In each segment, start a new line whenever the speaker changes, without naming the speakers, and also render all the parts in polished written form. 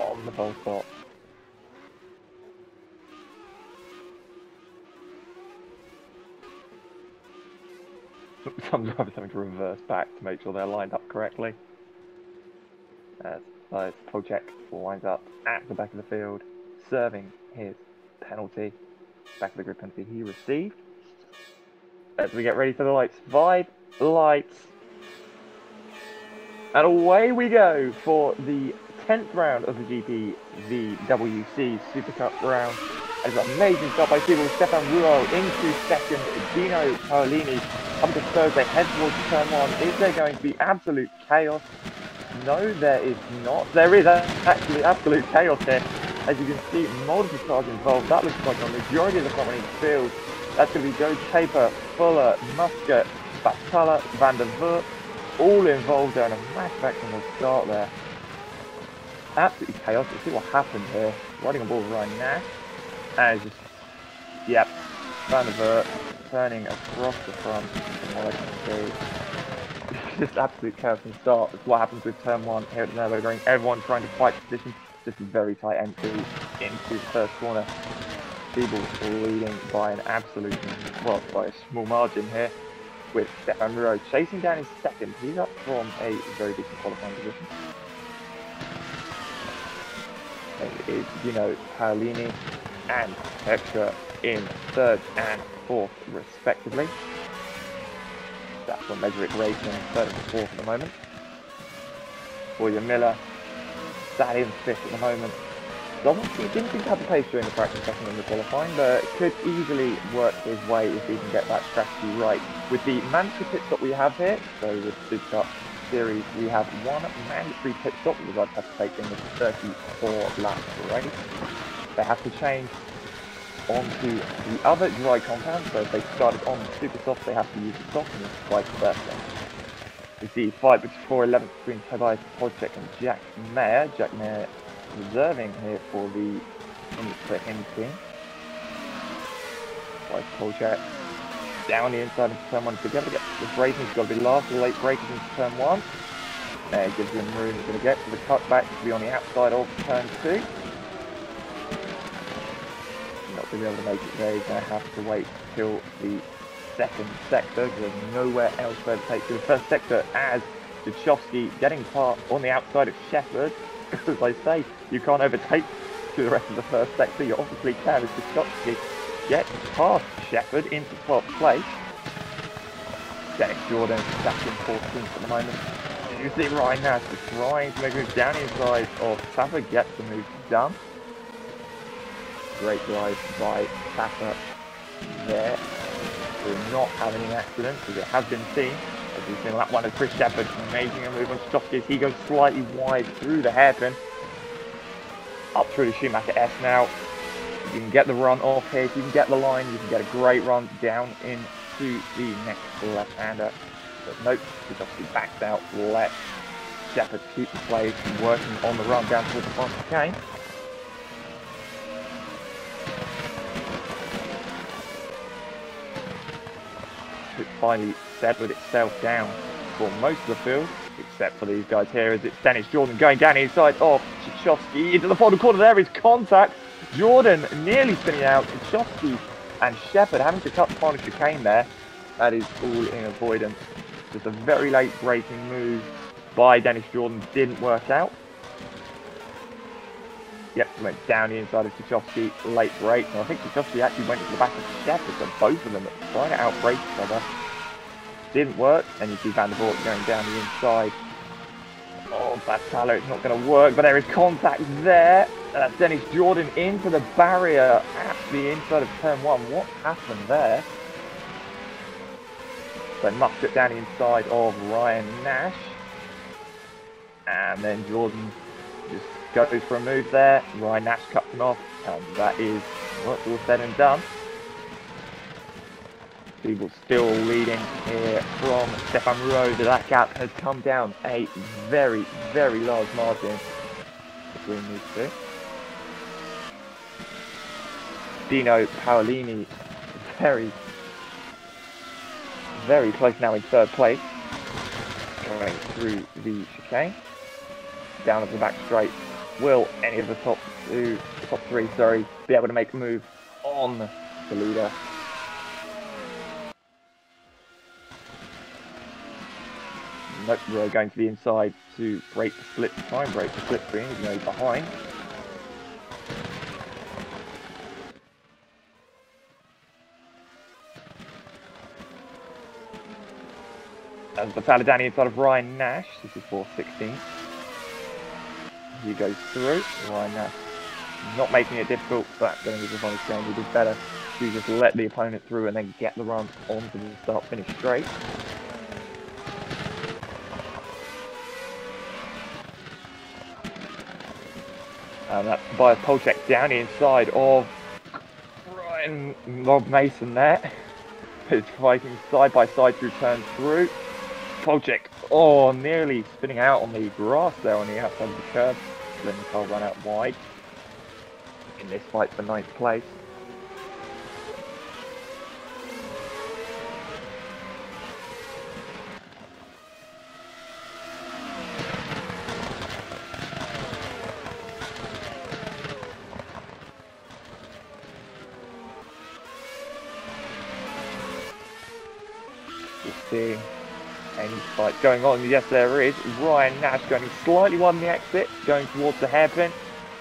on the pole stop. Some drivers having to reverse back to make sure they're lined up correctly. As Polchek winds up at the back of the field, serving his penalty. Back of the grid penalty he received. As we get ready for the lights. 5 lights. And away we go for the 10th round of the GPVWC Supercup round. It's an amazing start by Siebel, Stefan Ruo into second, Dino Paolini up to third, they head towards turn 1. Is there going to be absolute chaos? No, there is not. There is actually absolute chaos here. As you can see, multiple cars involved. That looks like a majority of the front running field. That's going to be Joe Chaper, Fuller, Muscat, Batala, Van der Voort, all involved there in a massive action will start there. Absolutely chaotic. See what happened here. Riding on board Ryan Nash. And just, yep, Van der Voort turning across the front from what I can see. Just absolute chaos from the start. That's what happens with turn 1 here at the Nurburgring. Everyone trying to fight position. Just a very tight entry into the first corner. Siebel leading by an absolute, well, by a small margin here, with Stefan Ruo chasing down his second. He's up from a very decent qualifying position. It is, Paolini and Hector in third and fourth, respectively. That's on Measure It Racing, third and fourth at the moment. William Miller sat in fifth at the moment. He didn't seem to have the pace during the practice session in the qualifying, but could easily work his way if he can get that strategy right. With the mandatory pit stop we have here, so with the Supercup series, we have one mandatory pit stop that the guys have to take in the 34 laps race. They have to change onto the other dry compound, so if they started on the super soft, they have to use the soft, and vice versa. We see fight before 11th between Tobias Polchek and Jack Mayer. Jack Mayer reserving here for him team. Tobias Polchek down the inside into turn 1. To be able to get this racing, he's got to be last of the late breakers into turn 1. There, gives him room. He's going to get to the cutback to be on the outside of turn 2. Not going to be able to make it there. He's going to have to wait till the second sector, because there's nowhere else where to take to the first sector, as Jachowski getting part on the outside of Shepherd. As I say, you can't overtake through the rest of the first sector. You obviously can as Jachowski gets past Shepherd into 12th place. Dennis Jordan back in 14th at the moment. You see Ryan Nash is trying to make a move down the inside of Tapper, gets the move done. Great drive by Tapper there. We're not having an accident, because it has been seen. As we've seen that one of Chris Shepherd making a move on Jachowski as he goes slightly wide through the hairpin. Up through the Schumacher S now. You can get the run off here. If you can get the line, you can get a great run down into the next left-hander. But nope, Jachowski backs out, lets Shepherd keep the place, working on the run down towards the front chicane. It finally settled itself down for most of the field, except for these guys here, as it's Dennis Jordan going down the inside of Jachowski into the final corner. There is contact. Jordan nearly spinning out. Jachowski and Shepherd having to cut the final chicane there. That is all in avoidance. Just a very late braking move by Dennis Jordan didn't work out. Yep, went down the inside of Jachowski, late brake. And I think Jachowski actually went into the back of Shepherd, so both of them trying to outbrake each other. Didn't work, and you see Van der Voort going down the inside. Oh, Batala, it's not going to work, but there is contact there. That's Dennis Jordan into the barrier at the inside of turn 1. What happened there? So Muscat down the inside of Ryan Nash. And then Jordan just goes for a move there. Ryan Nash cuts him off, and that is what's all said and done. Siebel still leading here from Stefan Ruo. That gap has come down a very, very large margin between these two. Dino Paolini very, very close now in third place. Going through the chicane. Down at the back straight will any of the top three, sorry, be able to make a move on the leader. Nope, we're going to the inside to break the slip, try and break the slipstream, even though he's behind. As Battaliani inside of Ryan Nash, this is 416. He goes through. Ryan Nash not making it difficult, but going to be on his game. He did better to just let the opponent through and then get the run onto the start finish straight. And that's by Polchek down the inside of Rob Mason there. It's fighting side by side through turn through. Polchek, oh, nearly spinning out on the grass there on the outside of the curb. Letting the car run out wide in this fight for 9th place. We'll see any fight going on. Yes, there is. Ryan Nash going slightly wide on the exit, going towards the hairpin.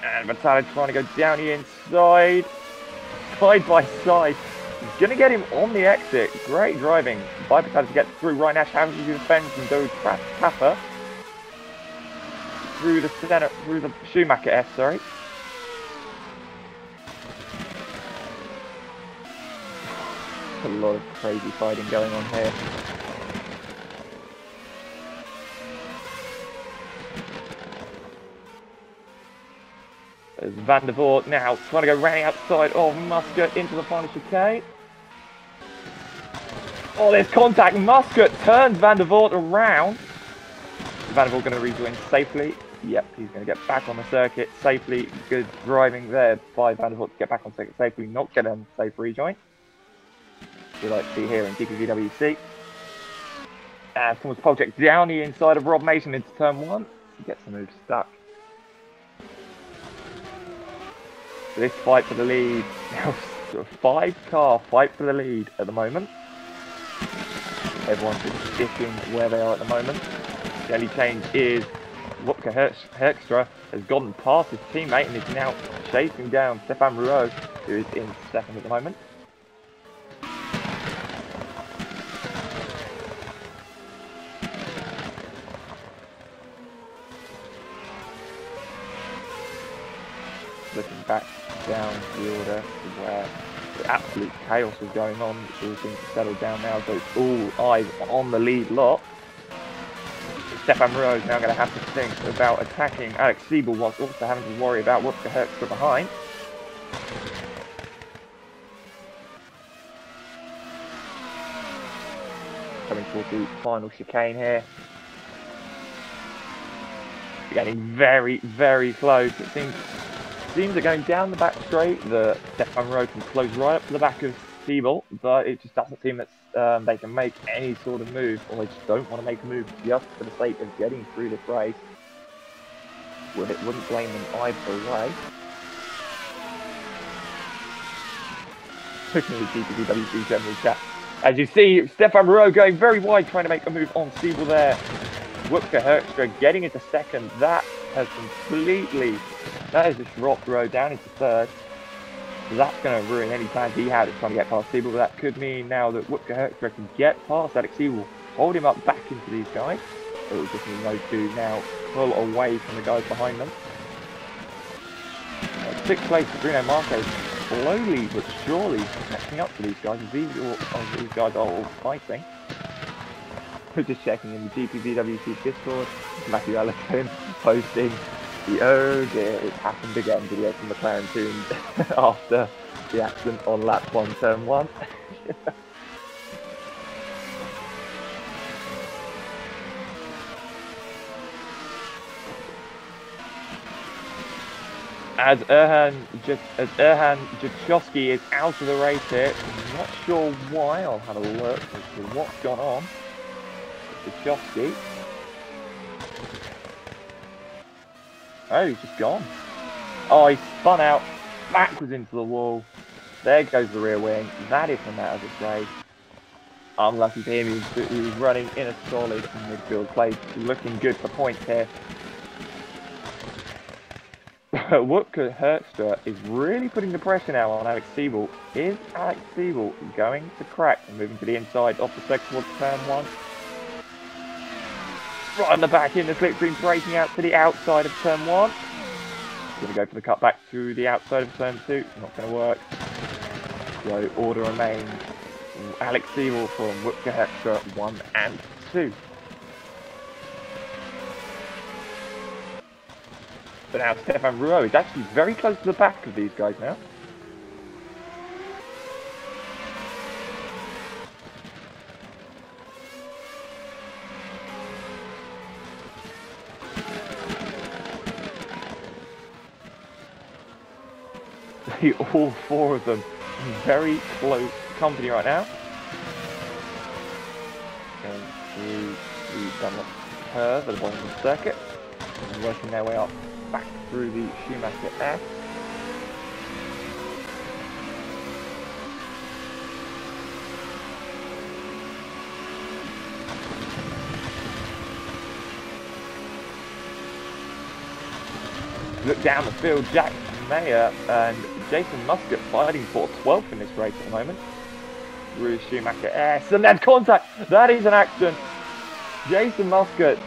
And Vitaly trying to go down the inside. Side by side. He's going to get him on the exit. Great driving by Vitaly to get through. Ryan Nash having to do the fence and do Tapper. Through the center, through the Schumacher S, sorry. A lot of crazy fighting going on here. There's Van der Voort now trying to go round the outside of Muscat into the final chicane. Oh, there's contact. Muscat turns Van der Voort around. Van der Voort going to rejoin safely. Yep, he's going to get back on the circuit safely. Good driving there by Van der Voort to get back on the circuit safely, not get on safe rejoin. We like to see here in GPVWC. And Thomas Polchek down the inside of Rob Mason into turn 1. He gets the move stuck. This fight for the lead, now a 5-car fight for the lead at the moment. Everyone's just sitting where they are at the moment. The only change is Wupke Herkstra has gone past his teammate and is now chasing down Stefan Rouault, who is in 2nd at the moment. Looking back down the order where the absolute chaos was going on, which all seems to settle down now, so it's all eyes on the lead lot. Stefan Rouault is now going to have to think about attacking Alex Siebel whilst also having to worry about Wupke Herkstra behind. Coming towards the final chicane here. Getting very, very close. It seems that going down the back straight, the Stefan Rouault can close right up to the back of Siebel, but it just doesn't seem that they can make any sort of move, or they just don't want to make a move just for the sake of getting through this race. Wouldn't blame them either way. Looking at the GPVWC general chat. As you see, Stefan Rouault going very wide, trying to make a move on Siebel there. Wupke Herkstra getting into 2nd. That has just dropped Rouault down into 3rd. So that's going to ruin any plans he had of trying to get past Siebel. But that could mean now that Wupke Herkstra can get past Alex Siebel, hold him up back into these guys. It will just mean those two now pull away from the guys behind them. 6th place for Bruno Marquez, slowly but surely catching up to these guys. These guys are all fighting. We're just checking in the GPVWC Discord. Matthew Ellison posting the "oh dear, it happened again" video from McLaren Toons after the accident on lap 1, turn 1. As Erhan Jachowski is out of the race here, I'm not sure why. I'll have a look as to what's gone on. Jachowski. Oh, he's just gone. Oh, he spun out backwards into the wall. There goes the rear wing. That is from out of this race. Unlucky for him, he was running in a solid midfield place. Looking good for points here. Woodke Herkstra is really putting the pressure now on Alex Siebel. Is Alex Siebel going to crack and moving to the inside off the second towards turn 1? Right on the back in the slipstream, breaking out to the outside of turn 1. Going to go for the cut back to the outside of turn 2. Not going to work. So order remains. Alex Siebel from Woodke Herkstra 1 and 2. But now Stefan Rouault is actually very close to the back of these guys now. See all 4 of them in very close company right now. Going through the Dunlop curve at the bottom of the circuit. And working their way up back through the Schumacher S. Look down the field, Jack Mayer and Jason Muscat fighting for 12th in this race at the moment. Through Schumacher S, and then contact! That is an accident! Jason Muscat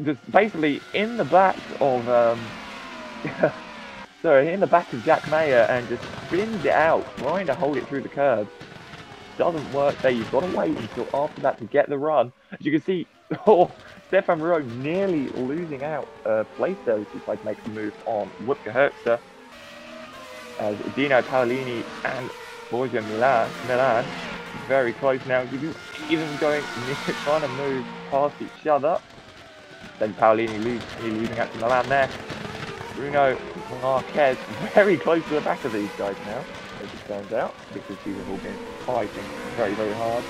just basically in the back of sorry, in the back of Jack Mayer and just spins it out, trying to hold it through the curb. Doesn't work there. You've got to wait until after that to get the run. As you can see, Stefan Rouault nearly losing out place there as he tried to make the move on Woodke Herkstra. As Dino Paolini and Borja Milan very close now. Even going trying to move past each other. Then Paolini losing out to Milan there. Bruno Marquez very close to the back of these guys now, as it turns out, because these have all been fighting very, very hard.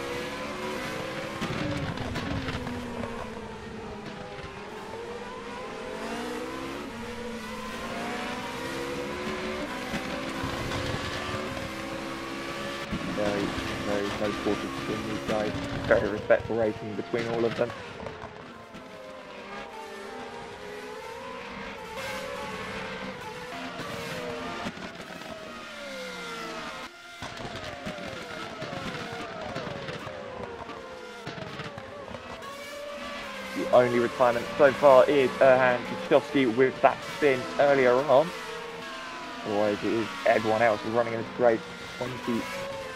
Very, very close quarters between these guys. Very respectful racing between all of them. The only retirement so far is Erhan Kachowski with that spin earlier on. Otherwise it is everyone else running in this race. 20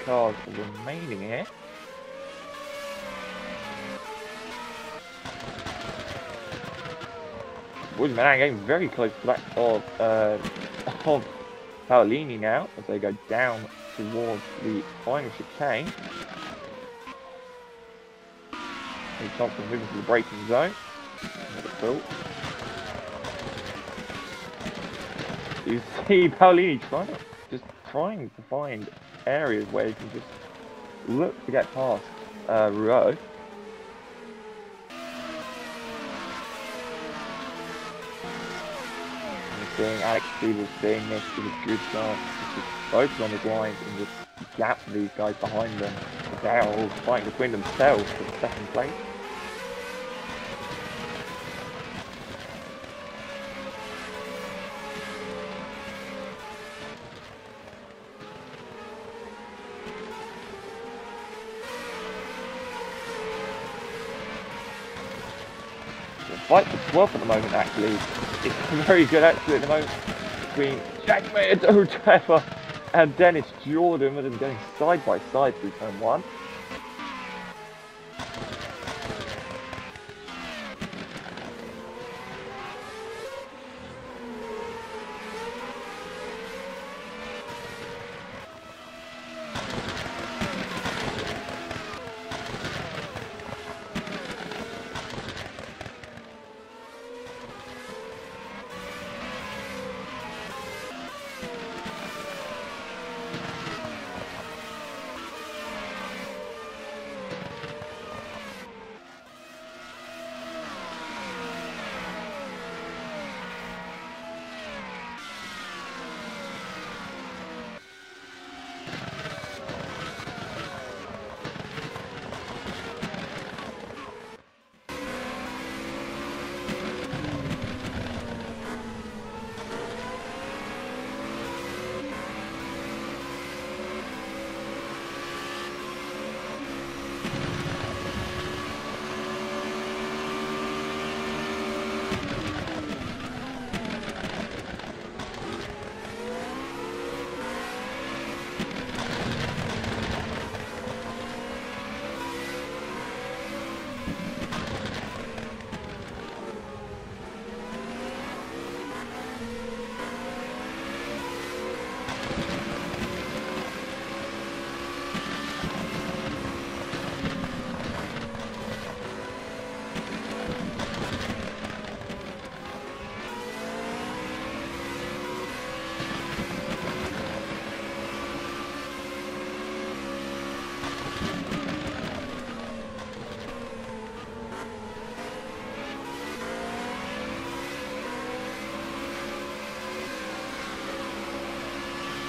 cars remaining here. Woodman getting very close to the back of Paolini now as they go down towards the final chicane. Thompson moving to the braking zone. You see Paolini trying to find areas where he can just look to get past Rouault. Seeing Alex Siebel seeing this is a good chance to just focus on his lines and just gap these guys behind them. They're all fighting between themselves for second place. Fight for 12th at the moment, actually. It's very good, actually, at the moment, between Jack Mayer, Trevor, and Dennis Jordan, with them going side by side through turn 1.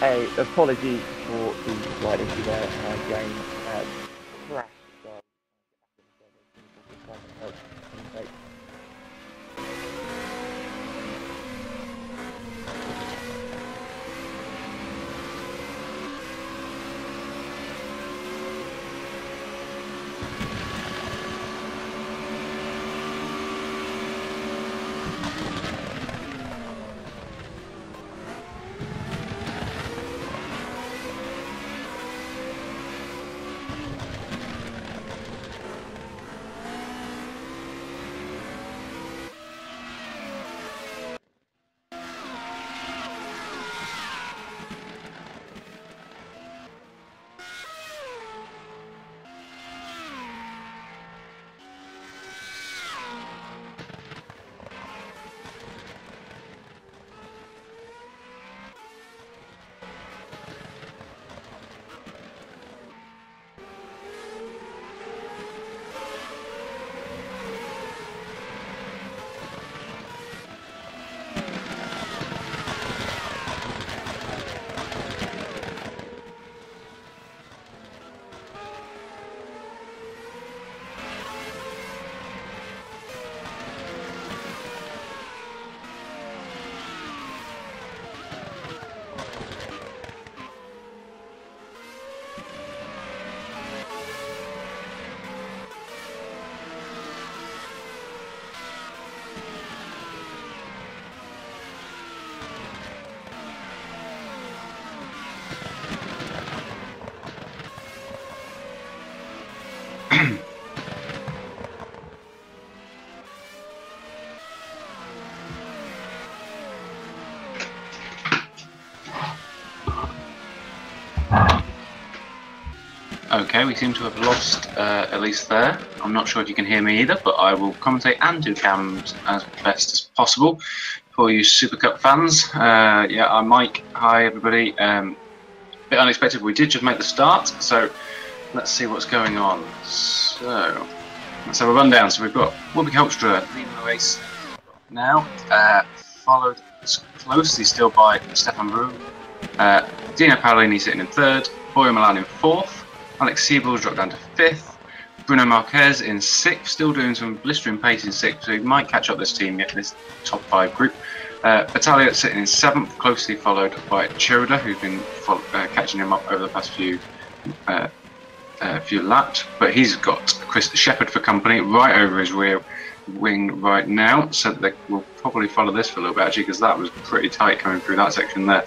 a apology for the slight issue there. James has crashed.
Okay, we seem to have lost Elise there. I'm not sure if you can hear me either, but I will commentate and do cams as best as possible for you Supercup fans. Yeah, I'm Mike. Hi everybody. Bit unexpected, we did just make the start, so let's see what's going on. So let's have a rundown. So we've got Whoopi Colstra leading the race now, followed closely still by Stefan Roux. Dino Paolini sitting in third, Boyo Milan in fourth. Alex Siebel's dropped down to 5th. Bruno Marquez in 6th, still doing some blistering pace in 6th, so he might catch up this team, yet this top 5 group. Battaglia sitting in 7th, closely followed by Choda, who's been catching him up over the past few laps. But he's got Chris Shepherd for company right over his rear wing right now, so they will probably follow this for a little bit actually, because that was pretty tight coming through that section there.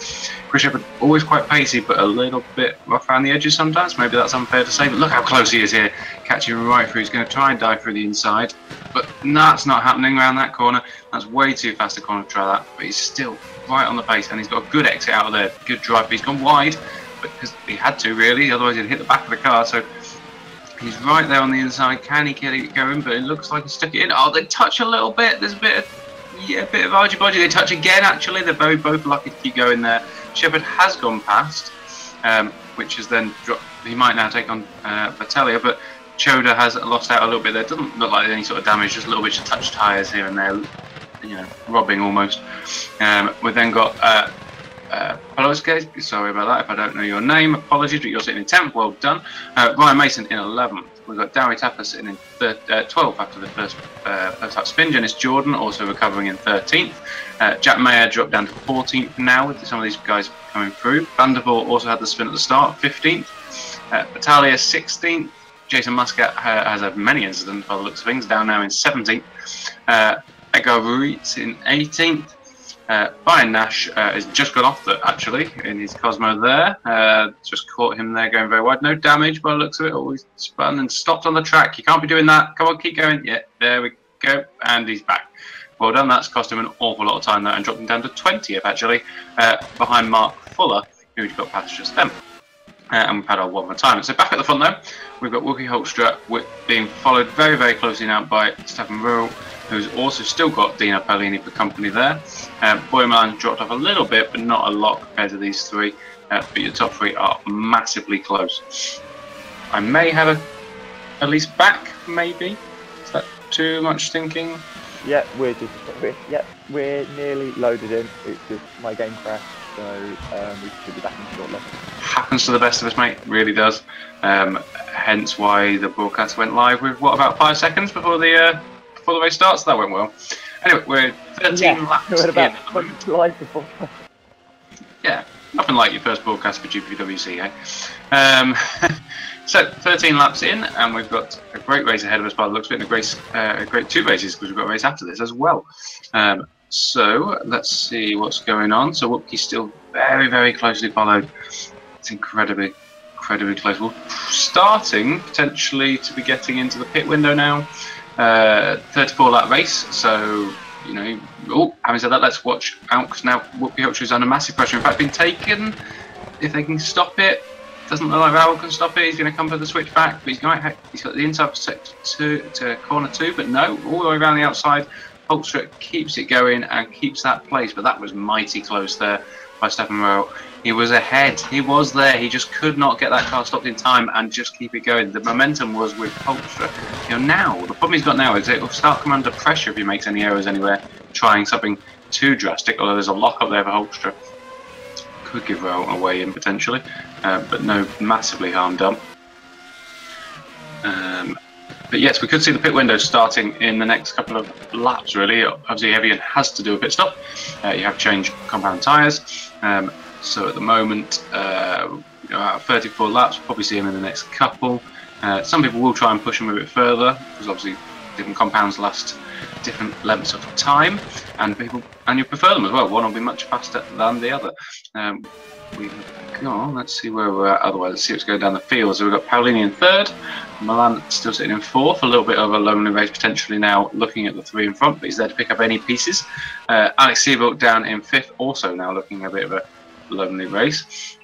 Chris Shepherd always quite pacey, but a little bit rough around the edges sometimes. Maybe that's unfair to say, but look how close he is here, catching right through. He's going to try and dive through the inside, but that's not happening around that corner. That's way too fast a corner to try that, but he's still right on the pace, and he's got a good exit out of there, good drive. But he's gone wide, but because he had to really, otherwise he'd hit the back of the car. So he's right there on the inside. Can he get it going? But it looks like he stuck it in. Oh, they touch a little bit. There's a bit of argy-bargy. They touch again, actually. They're both lucky to keep going there. Shepherd has gone past, which has then dropped. He might now take on Battaglia, but Choda has lost out a little bit there. Doesn't look like any sort of damage, just a little bit of touch tyres here and there, you know, robbing almost. We've then got Poloske, sorry about that if I don't know your name, apologies, but you're sitting in 10th, well done. Ryan Mason in 11th. We've got Dowie Tapper sitting in 12th after the first lap spin. Dennis Jordan also recovering in 13th. Jack Mayer dropped down to 14th now with some of these guys coming through. Vandervoort also had the spin at the start, 15th. Battaglia 16th. Jason Muscat has had many incidents by the looks of things, down now in 17th. Edgar Ruiz in 18th. Brian Nash has just got off actually in his Cosmo there. Just caught him there going very wide. No damage by the looks of it. Always spun and stopped on the track. You can't be doing that. Come on, keep going. Yeah, there we go. And he's back. Well done. That's cost him an awful lot of time there and dropped him down to 20th actually, behind Mark Fuller, who got past just then. And we've had our one more time. So back at the front though, we've got Whoopi Colstra being followed very, very closely now by Stefan Roux, who's also still got Dino Paolini for company there. Boyo Milan dropped off a little bit, but not a lot compared to these three. But your top three are massively close. I may have Elise back, maybe. Is that too much thinking?
Yeah, we're nearly loaded in. It's just my game crashed, so we should be back in shortly.
Happens to the best of us, mate. Really does. Hence why the broadcast went live with what, about 5 seconds before the race starts. That went well. Anyway, we're 13 laps
we're about
in.
live before.
Yeah, nothing like your first broadcast for GPVWC, eh? So 13 laps in, and we've got a great race ahead of us by the looks of it, and a great 2 races, because we've got a race after this as well. So let's see what's going on. So Whoopie's still very, very closely followed. It's incredibly close. We're starting potentially to be getting into the pit window now. 34 lap race, so you know. Oh, having said that, let's watch out, because now Whoopie Ultra's under massive pressure. In fact, been taken. If they can stop it, doesn't look like Raoul can stop it. He's going to come for the switch back, but he's got the inside to corner 2, but no, all the way around the outside. Ultra keeps it going and keeps that place, but that was mighty close there by Stefan Raoul. He was ahead. He was there. He just could not get that car stopped in time and just keep it going. The momentum was with Ultra. You know, now the problem he's got now is it will start coming under pressure if he makes any errors anywhere, trying something too drastic. Although there's a lock up there for Ultra, could give Raoul a way in potentially, but no massively harm done. But yes, we could see the pit window starting in the next couple of laps, really. Obviously, Evian has to do a pit stop. You have to change compound tyres. So at the moment, 34 laps, we'll probably see him in the next couple. Some people will try and push him a bit further, because obviously different compounds last different lengths of time, and you prefer them as well. One will be much faster than the other. We have gone, let's see where we're at otherwise. Let's see what's going down the field. So we've got Paolini in 3rd, Milan still sitting in 4th, a little bit of a lonely race potentially now, looking at the 3 in front, but he's there to pick up any pieces. Alex Seabolt down in 5th, also now looking a bit of a lonely race.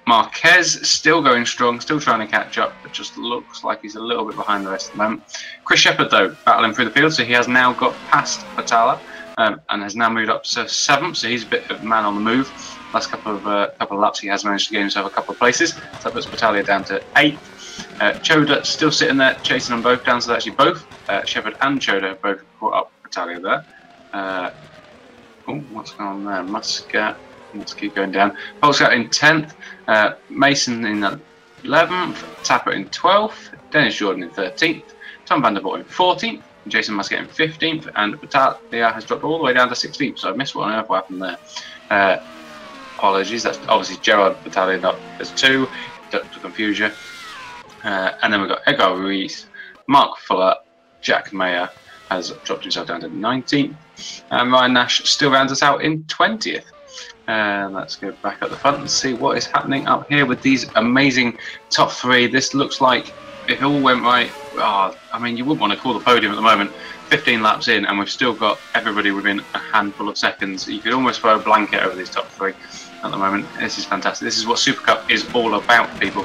Marquez still going strong, still trying to catch up, but just looks like he's a little bit behind the rest of the moment. Chris Shepherd, though, battling through the field, so he has now got past Batala and has now moved up to 7th, so he's a bit of a man on the move. Last couple of laps, he has managed to get himself a couple of places. So that puts Battaglia down to 8th. Choda still sitting there, chasing them both down. So actually both Shepherd and Choda have both caught up Battaglia there. Oh, what's going on there? Muscat. Let's keep going down. Polscat in 10th. Mason in 11th. Tapper in 12th. Dennis Jordan in 13th. Tom Vandervoort in 14th. Jason Muscat in 15th. And Battaglia has dropped all the way down to 16th. So I missed what on earth happened there. Apologies, that's obviously Gerard Battaglia not as 2, to confuse you. And then we've got Edgar Ruiz, Mark Fuller, Jack Mayer has dropped himself down to 19th, and Ryan Nash still rounds us out in 20th. Let's go back at the front and see what is happening up here with these amazing top 3. This looks like, if it all went right, I mean, you wouldn't want to call the podium at the moment. 15 laps in, and we've still got everybody within a handful of seconds. You could almost throw a blanket over these top 3 at the moment. This is fantastic. This is what Supercup is all about, people.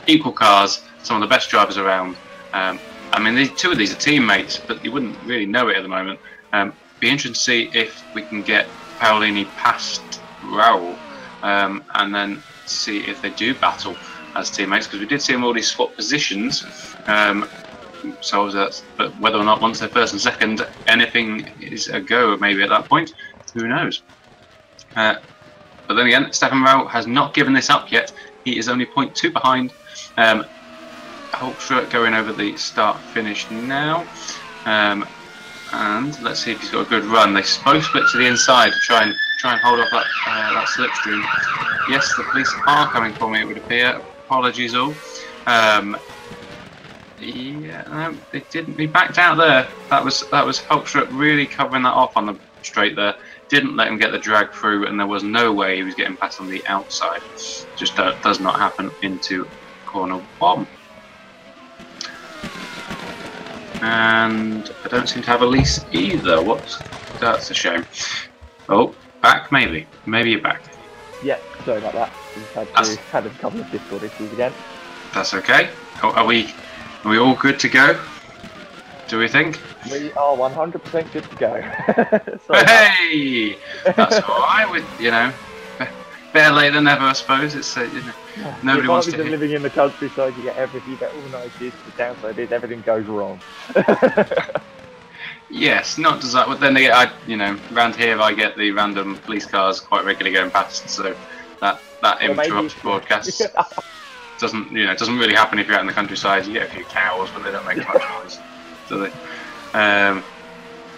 Equal cars, some of the best drivers around. I mean, 2 of these are teammates, but you wouldn't really know it at the moment. Be interesting to see if we can get Paolini past Raoul, and then see if they do battle as teammates, because we did see them already swap positions. So that's, but whether or not once they're 1st and 2nd, anything is a go maybe at that point, who knows. But then again, Stefan Raoul has not given this up yet. He is only 0.2 behind. Ultra going over the start finish now. And let's see if he's got a good run. They both split to the inside to try and hold off that slipstream. Yes, the police are coming for me, it would appear. Apologies all. Yeah, no, they didn't. He backed out there. That was Ultra really covering that off on the straight there. Didn't let him get the drag through, and there was no way he was getting past on the outside. Just does not happen into corner 1. And I don't seem to have Elise either. That's a shame. Oh, back maybe. Maybe you're back.
Yeah, sorry about that. We've had a couple of Discord issues again.
That's okay. Are we all good to go? Do we think?
We are 100% good to go.
Hey, that's all right. With better late than never, I suppose. It's nobody wants to.
Living in the countryside, you get everything, you get all the nice. The downside is everything goes wrong.
Yes, not desire. But then I, you know, around here I get the random police cars quite regularly going past, so that interrupts broadcasts. Doesn't really happen if you're out in the countryside. You get a few cows, but they don't make much noise, do they? I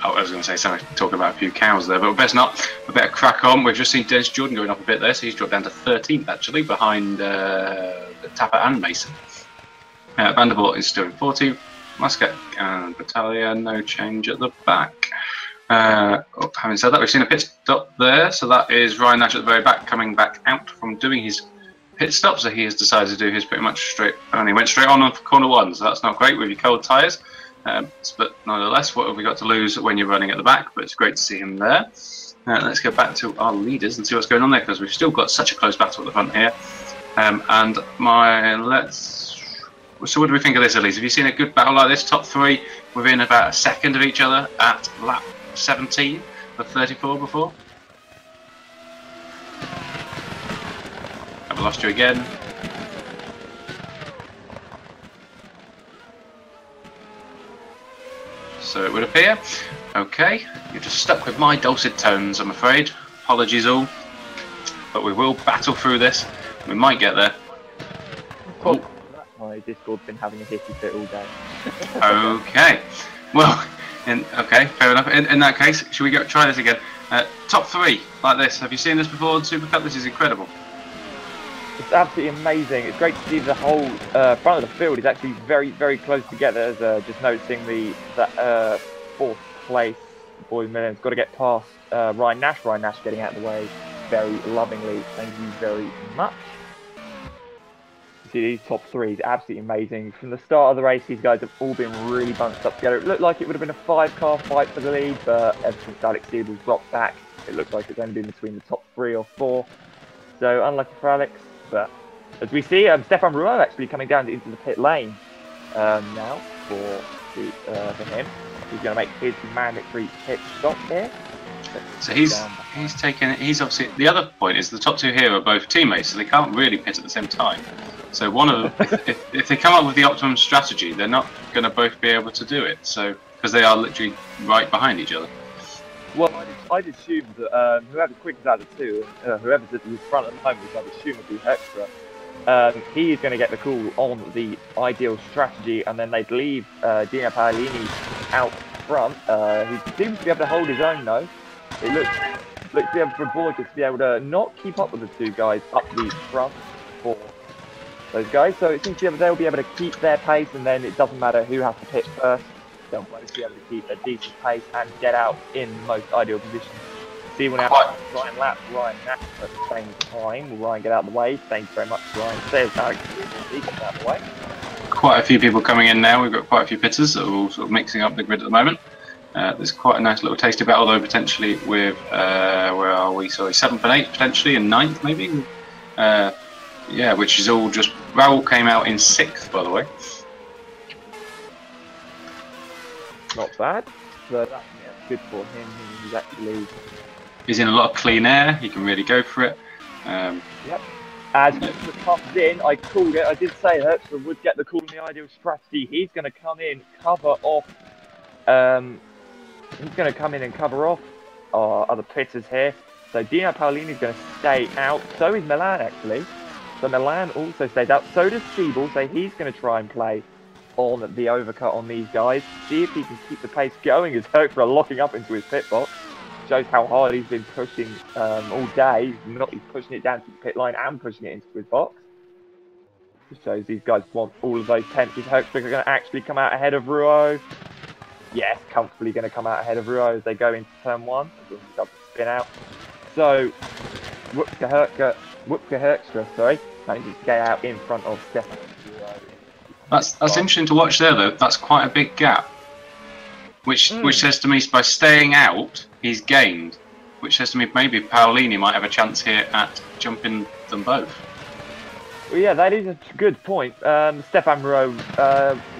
was going to say something, talking about a few cows there, but best not. We better crack on. We've just seen Dennis Jordan going up a bit there, so he's dropped down to 13th actually, behind Tapper and Mason. Vanderbilt is still in 40th. Muscat and Battaglia, no change at the back. Having said that, we've seen a pit stop there, so that is Ryan Nash at the very back, coming back out from doing his pit stop, so he has decided to do his pretty much straight, and he went straight on for corner 1, so that's not great with your cold tyres. But nonetheless, what have we got to lose when you're running at the back? But it's great to see him there. Let's go back to our leaders and see what's going on there, because we've still got such a close battle at the front here. So what do we think of this, Elise? Have you seen a good battle like this? Top 3 within about a second of each other at lap 17 of 34 before? Have I lost you again? So it would appear. Okay, you're just stuck with my dulcet tones, I'm afraid. Apologies all. But we will battle through this. We might get there.
Oh. My Discord's been having a hissy fit all day.
Okay. Well, okay, fair enough. In that case, should we try this again? Top 3, like this. Have you seen this before in Supercup? This is incredible.
It's absolutely amazing. It's great to see the whole front of the field is actually very, very close together. Just noticing that 4th place Boyd Millen's got to get past Ryan Nash. Ryan Nash getting out of the way very lovingly. Thank you very much. See these top 3 is absolutely amazing. From the start of the race, these guys have all been really bunched up together. It looked like it would have been a 5-car fight for the lead, but ever since Alex Steeble's dropped back, it looks like it's only been between the top 3 or 4. So unlucky for Alex, but as we see, Stefan Rouault actually coming down into the pit lane now for him. He's going to make his mandatory pit stop here.
So he's obviously, the other point is the top 2 here are both teammates, so they can't really pit at the same time. So one of them, if they come up with the optimum strategy, they're not going to both be able to do it. So because they are literally right behind each other.
Well, I'd assume that whoever's quickest out of the 2, whoever's at the front at the moment, which I'd assume would be Hextra, he is going to get the call on the ideal strategy, and then they'd leave Dino Paolini out front. He seems to be able to hold his own though. It looks to be able for Borges to be able to not keep up with the 2 guys up the front for those guys. So it seems to be they'll be able to keep their pace, and then it doesn't matter who has to pit first. They'll both be able to keep a decent pace and get out in the most ideal position. See when out Ryan laps Ryan Nash at the same time. Will Ryan get out of the way? Thank you very much, Ryan. Says Alex, he gets out of the way.
Quite a few people coming in now. We've got quite a few pitters that are all sort of mixing up the grid at the moment. There's quite a nice little tasty battle though, potentially with where are we? Sorry, 7th and 8th potentially, and 9th maybe. Yeah, which is all just Raoul came out in 6th, by the way.
Not bad, but that's good for him. He's actually
in a lot of clean air. He can really go for it.
Yep. As Hertzler comes in, I called it. I did say Hertzler would get the call in the ideal strategy. He's going to come in, cover off. He's going to come in and cover off our other pitters here. So Dino Paolini's going to stay out. So is Milan actually. So Milan also stays out. So does Siebel. So he's going to try and play on the overcut on these guys. See if he can keep the pace going as Hertzler locking up into his pit box. Shows how hard he's been pushing all day. He's pushing it down to the pit line and pushing it into his box. Just shows these guys want all of those tenths. Is Hertzler going to actually come out ahead of Rouault? Yes, comfortably going to come out ahead of Rouault as they go into turn 1. He does spin out. So, Wupke Hertzler, sorry, manages to get out in front of Stefan Rouault.
That's interesting to watch there, though. That's quite a big gap. Which says to me, by staying out, he's gained. Which says to me, maybe Paolini might have a chance here at jumping them both.
Well, yeah, that is a good point. Stefan Rouault,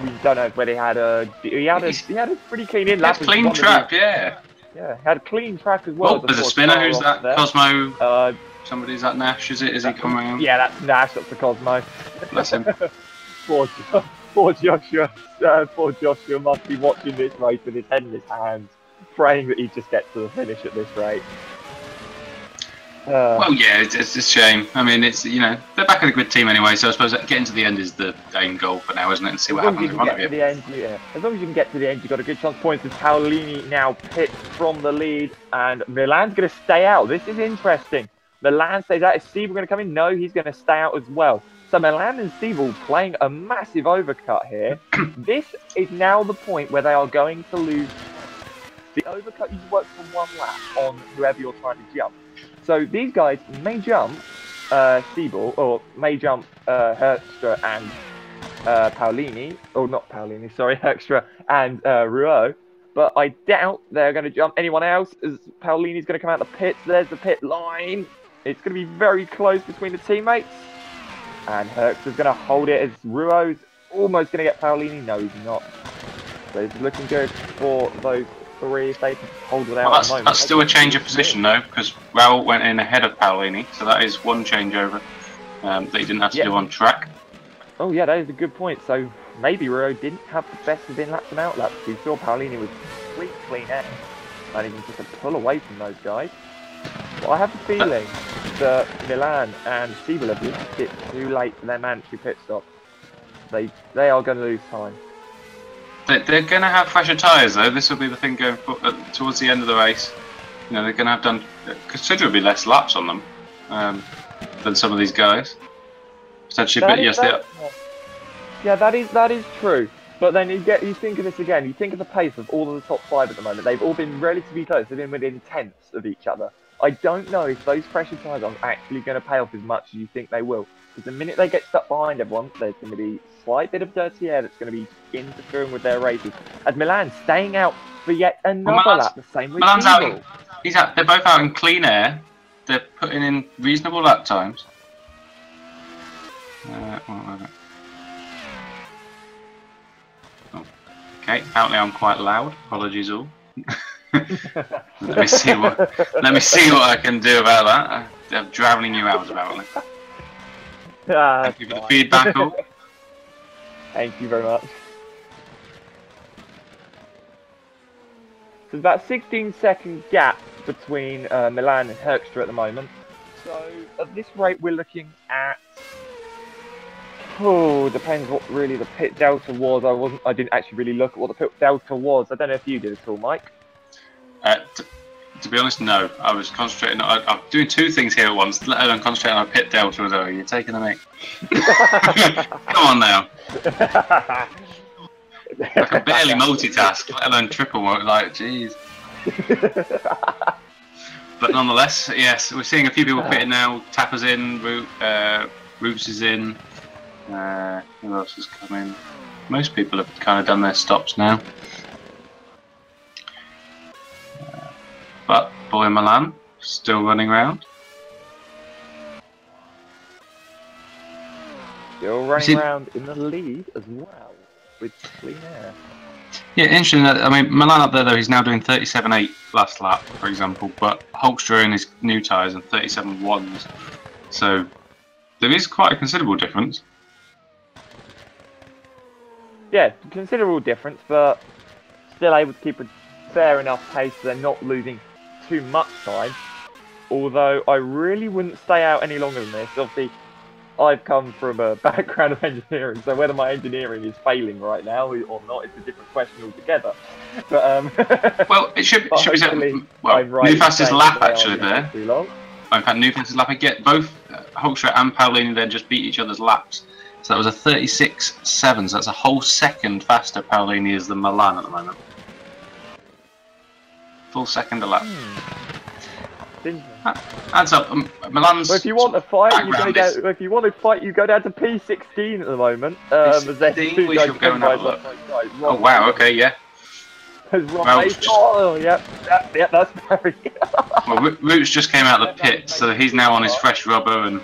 we don't know whether he had a pretty clean in lap.
Clean track, yeah.
Yeah, had a clean track as well.
Oh, there's a spinner. Who's that? There. Cosmo. Somebody's that Nash, is it? Is he coming around?
Yeah, that's Nash. That's the Cosmo.
Bless him.
Poor Poor Joshua must be watching this race with his head in his hands, praying that he just gets to the finish at this rate.
Well, yeah, it's a shame. I mean, it's, you know, they're back in a good team anyway, so I suppose getting to the end is the aim goal for now, isn't it? And see what happens in front of you.
As long as you can get to the end, you've got a good chance of points. As Paolini now pits from the lead, and Milan's going to stay out. This is interesting. Milan stays out. Is Siebel going to come in? No, he's going to stay out as well. So Milan and Siebel playing a massive overcut here. This is now the point where they are going to lose. The overcut you work for one lap on whoever you're trying to jump. So these guys may jump Siebel, or may jump Herkstra and Paolini, or not Paolini, sorry, Herkstra and Rouault, but I doubt they're going to jump anyone else, as Paolini's going to come out the pits. There's the pit line. It's going to be very close between the teammates, and Herkstra's going to hold it as Rouault's almost going to get Paolini. No, he's not. So it's looking good for those three if they can hold it out.
Well, that's still a change of position though, because Raul went in ahead of Paolini, so that is one changeover that he didn't have to do on track.
Oh yeah, that is a good point. So maybe Rouault didn't have the best of in laps and out laps. We saw Paolini with clean air, and he can just pull away from those guys. But I have a feeling that Milan and Siebel have left it too late for their mandatory pit stop. They are going to lose time.
They're going to have fresher tyres though. This will be the thing going towards the end of the race. You know, they're going to have done considerably less laps on them than some of these guys. Potentially, but yes, they are.
Yeah, that is true. But then you think of this again. You think of the pace of all of the top five at the moment. They've all been relatively close. They've been within tenths of each other. I don't know if those fresher tyres are actually going to pay off as much as you think they will. Because the minute they get stuck behind everyone, there's going to be a slight bit of dirty air that's going to be interfering with their races. As Milan staying out for yet another lap, the same with
Milan's
Siebel.
They're both out in clean air. They're putting in reasonable lap times. Okay, apparently I'm quite loud. Apologies all. Let me see what I can do about that. I'm drowning you out apparently. Thank you for the feedback all.
Thank you very much. There's about a 16-second gap between Milan and Herkstra at the moment. So at this rate, we're looking at. Oh, depends what really the pit delta was. I didn't actually really look at what the pit delta was. I don't know if you did at all, Mike.
To be honest, no. I was concentrating. I'm doing two things here at once. Let alone concentrating on pit delta. Though you're taking the mic. Come on now. I can barely multitask, let alone triple work. Like, jeez. But nonetheless, yes, we're seeing a few people pitting now. Tapper's in. Roots is in. Who else has come in? Most people have kind of done their stops now. But boy Milan still running around.
Still running around in the lead as well with clean air.
Yeah, interesting. I mean, Milan up there though, he's now doing 37.8 last lap, for example, but Hulkstra in his new tyres and 37.1s. So there is quite a considerable difference.
Yeah, considerable difference, but still able to keep a fair enough pace so they're not losing too much time. Although I really wouldn't stay out any longer than this. Obviously, I've come from a background of engineering, so whether my engineering is failing right now or not, it's a different question altogether. But
well, it should be said. Well, new fastest lap actually there. In fact, new fastest lap again. Both Hulkstra and Paolini then just beat each other's laps. So that was a 36.7. So that's a whole second faster Paolini is than Milan at the moment. Full second a lap. Adds up. Milan's.
Well, if you want a fight, you're going to go. If you want to fight, you go down to P16 at the moment.
P16, we should go and have a look. Oh wow! Okay, yeah.
Oh, yep, that's very.
Well, Roots just came out of the pit, so he's now on his fresh rubber and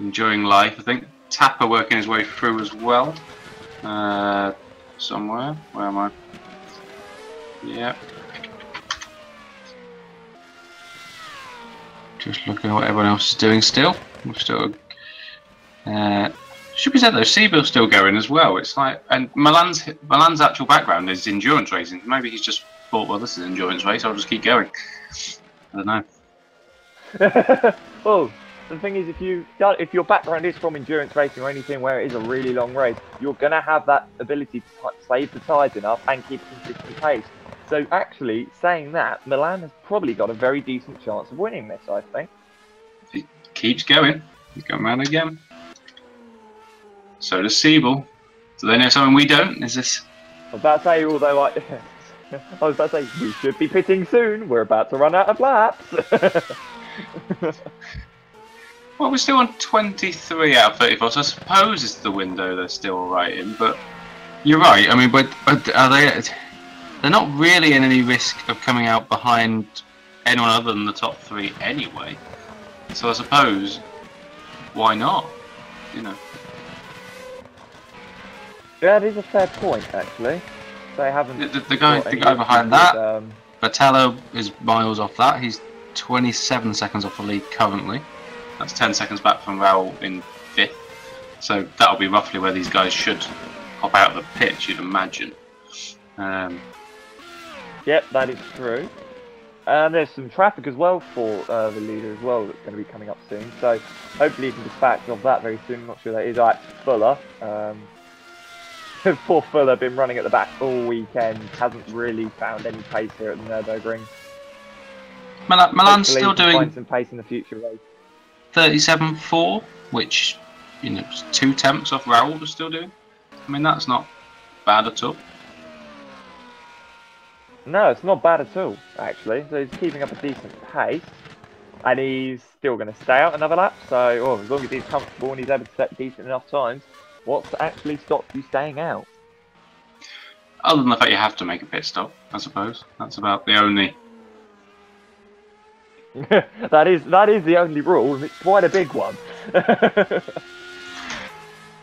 enjoying life. I think Tapper working his way through as well. Somewhere. Where am I? Yeah. Just looking at what everyone else is doing still. We're still Should be said though, Seabill's still going as well. It's like, and Milan's actual background is endurance racing. Maybe he's just thought, well, this is an endurance race. I'll just keep going. I don't know.
Well, the thing is, if your background is from endurance racing or anything where it is a really long race, you're gonna have that ability to save the tyres enough and keep a consistent pace. So actually, saying that, Milan has probably got a very decent chance of winning this, I think.
He keeps going. He's going round again. So does Seabill. Do they know something we don't? Is this?
I was about to say, although I was about to say, we should be pitting soon. We're about to run out of laps.
Well, we're still on 23 out of 34, so I suppose it's the window they're still all right in. But you're right. I mean, but are they? They're not really in any risk of coming out behind anyone other than the top 3 anyway. So I suppose, why not? You know.
Yeah, it is a fair point, actually. They haven't.
The guy behind that, Vatello is miles off that. He's 27 seconds off the lead currently. That's 10 seconds back from Raul in 5th. So that'll be roughly where these guys should hop out of the pitch, you'd imagine.
Yep, that is true. And there's some traffic as well for the leader as well that's going to be coming up soon. So hopefully you can dispatch of that very soon. I'm not sure that is Fuller. Poor Fuller, been running at the back all weekend. Hasn't really found any pace here at the Nurburgring.
Milan's still doing
find some pace in the future race.
37.4, which, you know, 2 tenths off Raul was still doing. I mean, that's not bad at all.
No, it's not bad at all, actually. So he's keeping up a decent pace. And he's still going to stay out another lap. So, as long as he's comfortable and he's able to set decent enough times, what's to actually stop you staying out?
Other than the fact you have to make a pit stop, I suppose. That's about the only...
that is the only rule, and it's quite a big one.
I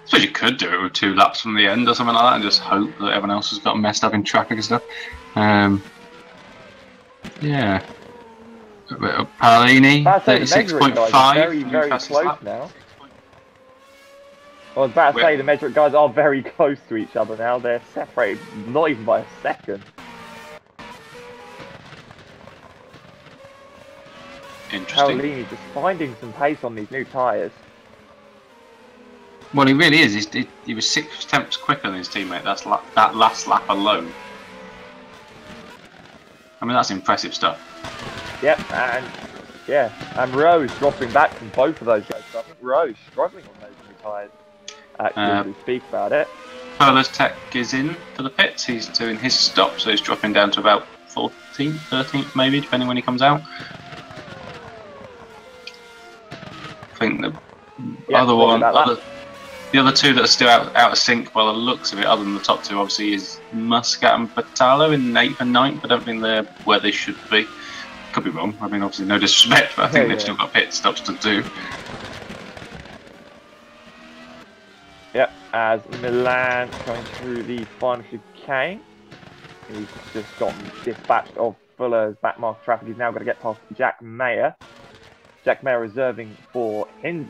suppose you could do it with 2 laps from the end or something like that and just hope that everyone else has got messed up in traffic and stuff. Yeah. Paolini, 36.5.
Very, very close now. I was about to say the Medric guys are very close to each other now. They're separated not even by a second.
Interesting.
Paolini just finding some pace on these new tyres.
Well, he really is. He was 6 tenths quicker than his teammate. That last lap alone. I mean, that's impressive stuff.
Yep, and Rose dropping back from both of those guys. So I think Rose struggling on those new tyres. Actually, as we speak about it.
Perla's Tech is in for the pits. He's doing his stop, so he's dropping down to about 14th, 13th maybe, depending when he comes out. I think the the other 2 that are still out of sync by the looks of it, other than the top 2, obviously, is Muscat and Battalo in 8th and 9th. I don't think they're where they should be. Could be wrong. I mean, obviously, no disrespect, but I think they've still got pit stops to do.
Yep, as Milan going through the final chicane. He's just gotten dispatched of Fuller's backmark traffic. He's now going to get past Jack Mayer. Jack Mayer reserving for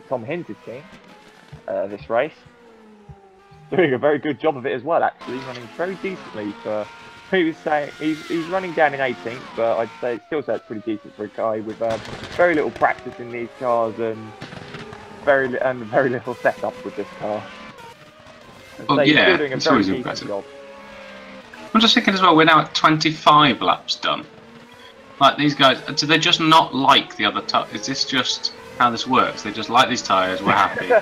Tom Hinz's team this race. Doing a very good job of it as well, actually. Running very decently for... He was saying he's running down in 18th, but I'd say still say it's pretty decent for a guy with very little practice in these cars and very little setup with this car.
Well, yeah, it's always impressive. Job. I'm just thinking as well, we're now at 25 laps done. Like, these guys, do they just not like the other tyres? Is this just how this works? They just like these tyres, we're happy.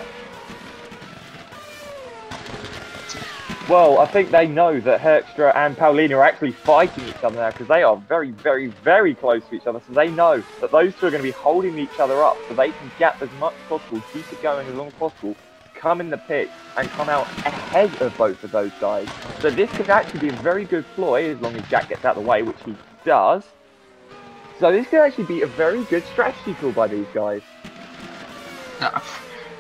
Well, I think they know that Herkstra and Paolini are actually fighting each other now because they are very, very, very close to each other. So they know that those 2 are going to be holding each other up so they can gap as much as possible, keep it going as long as possible, come in the pit and come out ahead of both of those guys. So this could actually be a very good ploy as long as Jack gets out of the way, which he does. So this could actually be a very good strategy tool by these guys.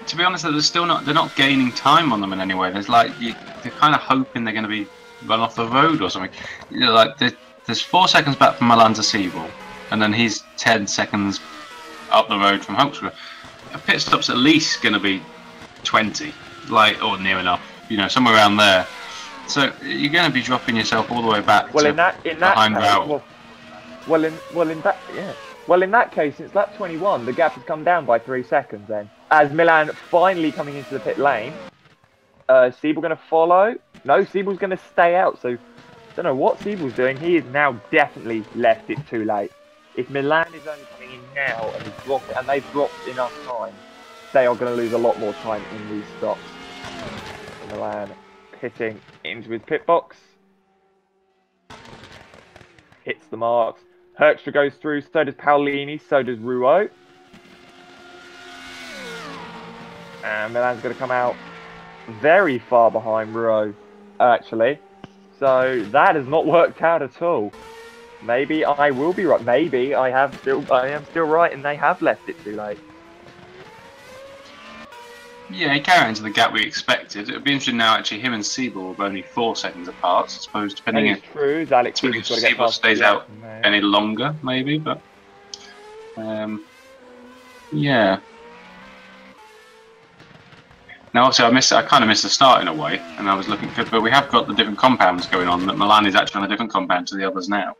To be honest, they're not gaining time on them in any way. There's like they're kind of hoping they're going to be run off the road or something. You know, like there's 4 seconds back from Milan to Seabill, and then he's 10 seconds up the road from Hawksborough. A pit stop's at least going to be 20, like, or near enough, you know, somewhere around there. So you're going to be dropping yourself all the way back
Well,
to
in that
behind
case,
Raoul.
well, in that case, since lap 21, the gap has come down by 3 seconds. Then, as Milan finally coming into the pit lane, Siebel going to follow. No, Siebel's going to stay out. So, don't know what Siebel's doing. He is now definitely left it too late. If Milan is only coming in now and they've dropped enough time, they are going to lose a lot more time in these stops. Milan pitting into his pit box. Hits the marks. Herkstra goes through, so does Paolini, so does Rouault. And Milan's going to come out very far behind Rouault, actually. So that has not worked out at all. Maybe I will be right. Maybe I am still right, and they have left it too late.
Yeah, he carried into the gap we expected. It would be interesting now. Actually, him and Siebel are only 4 seconds apart. I suppose depending if
true, Alex
Siebel stays out any longer, maybe. But yeah. Now, obviously, I kind of missed the start in a way, and I was looking for. But we have got the different compounds going on. That Milan is actually on a different compound to the others now.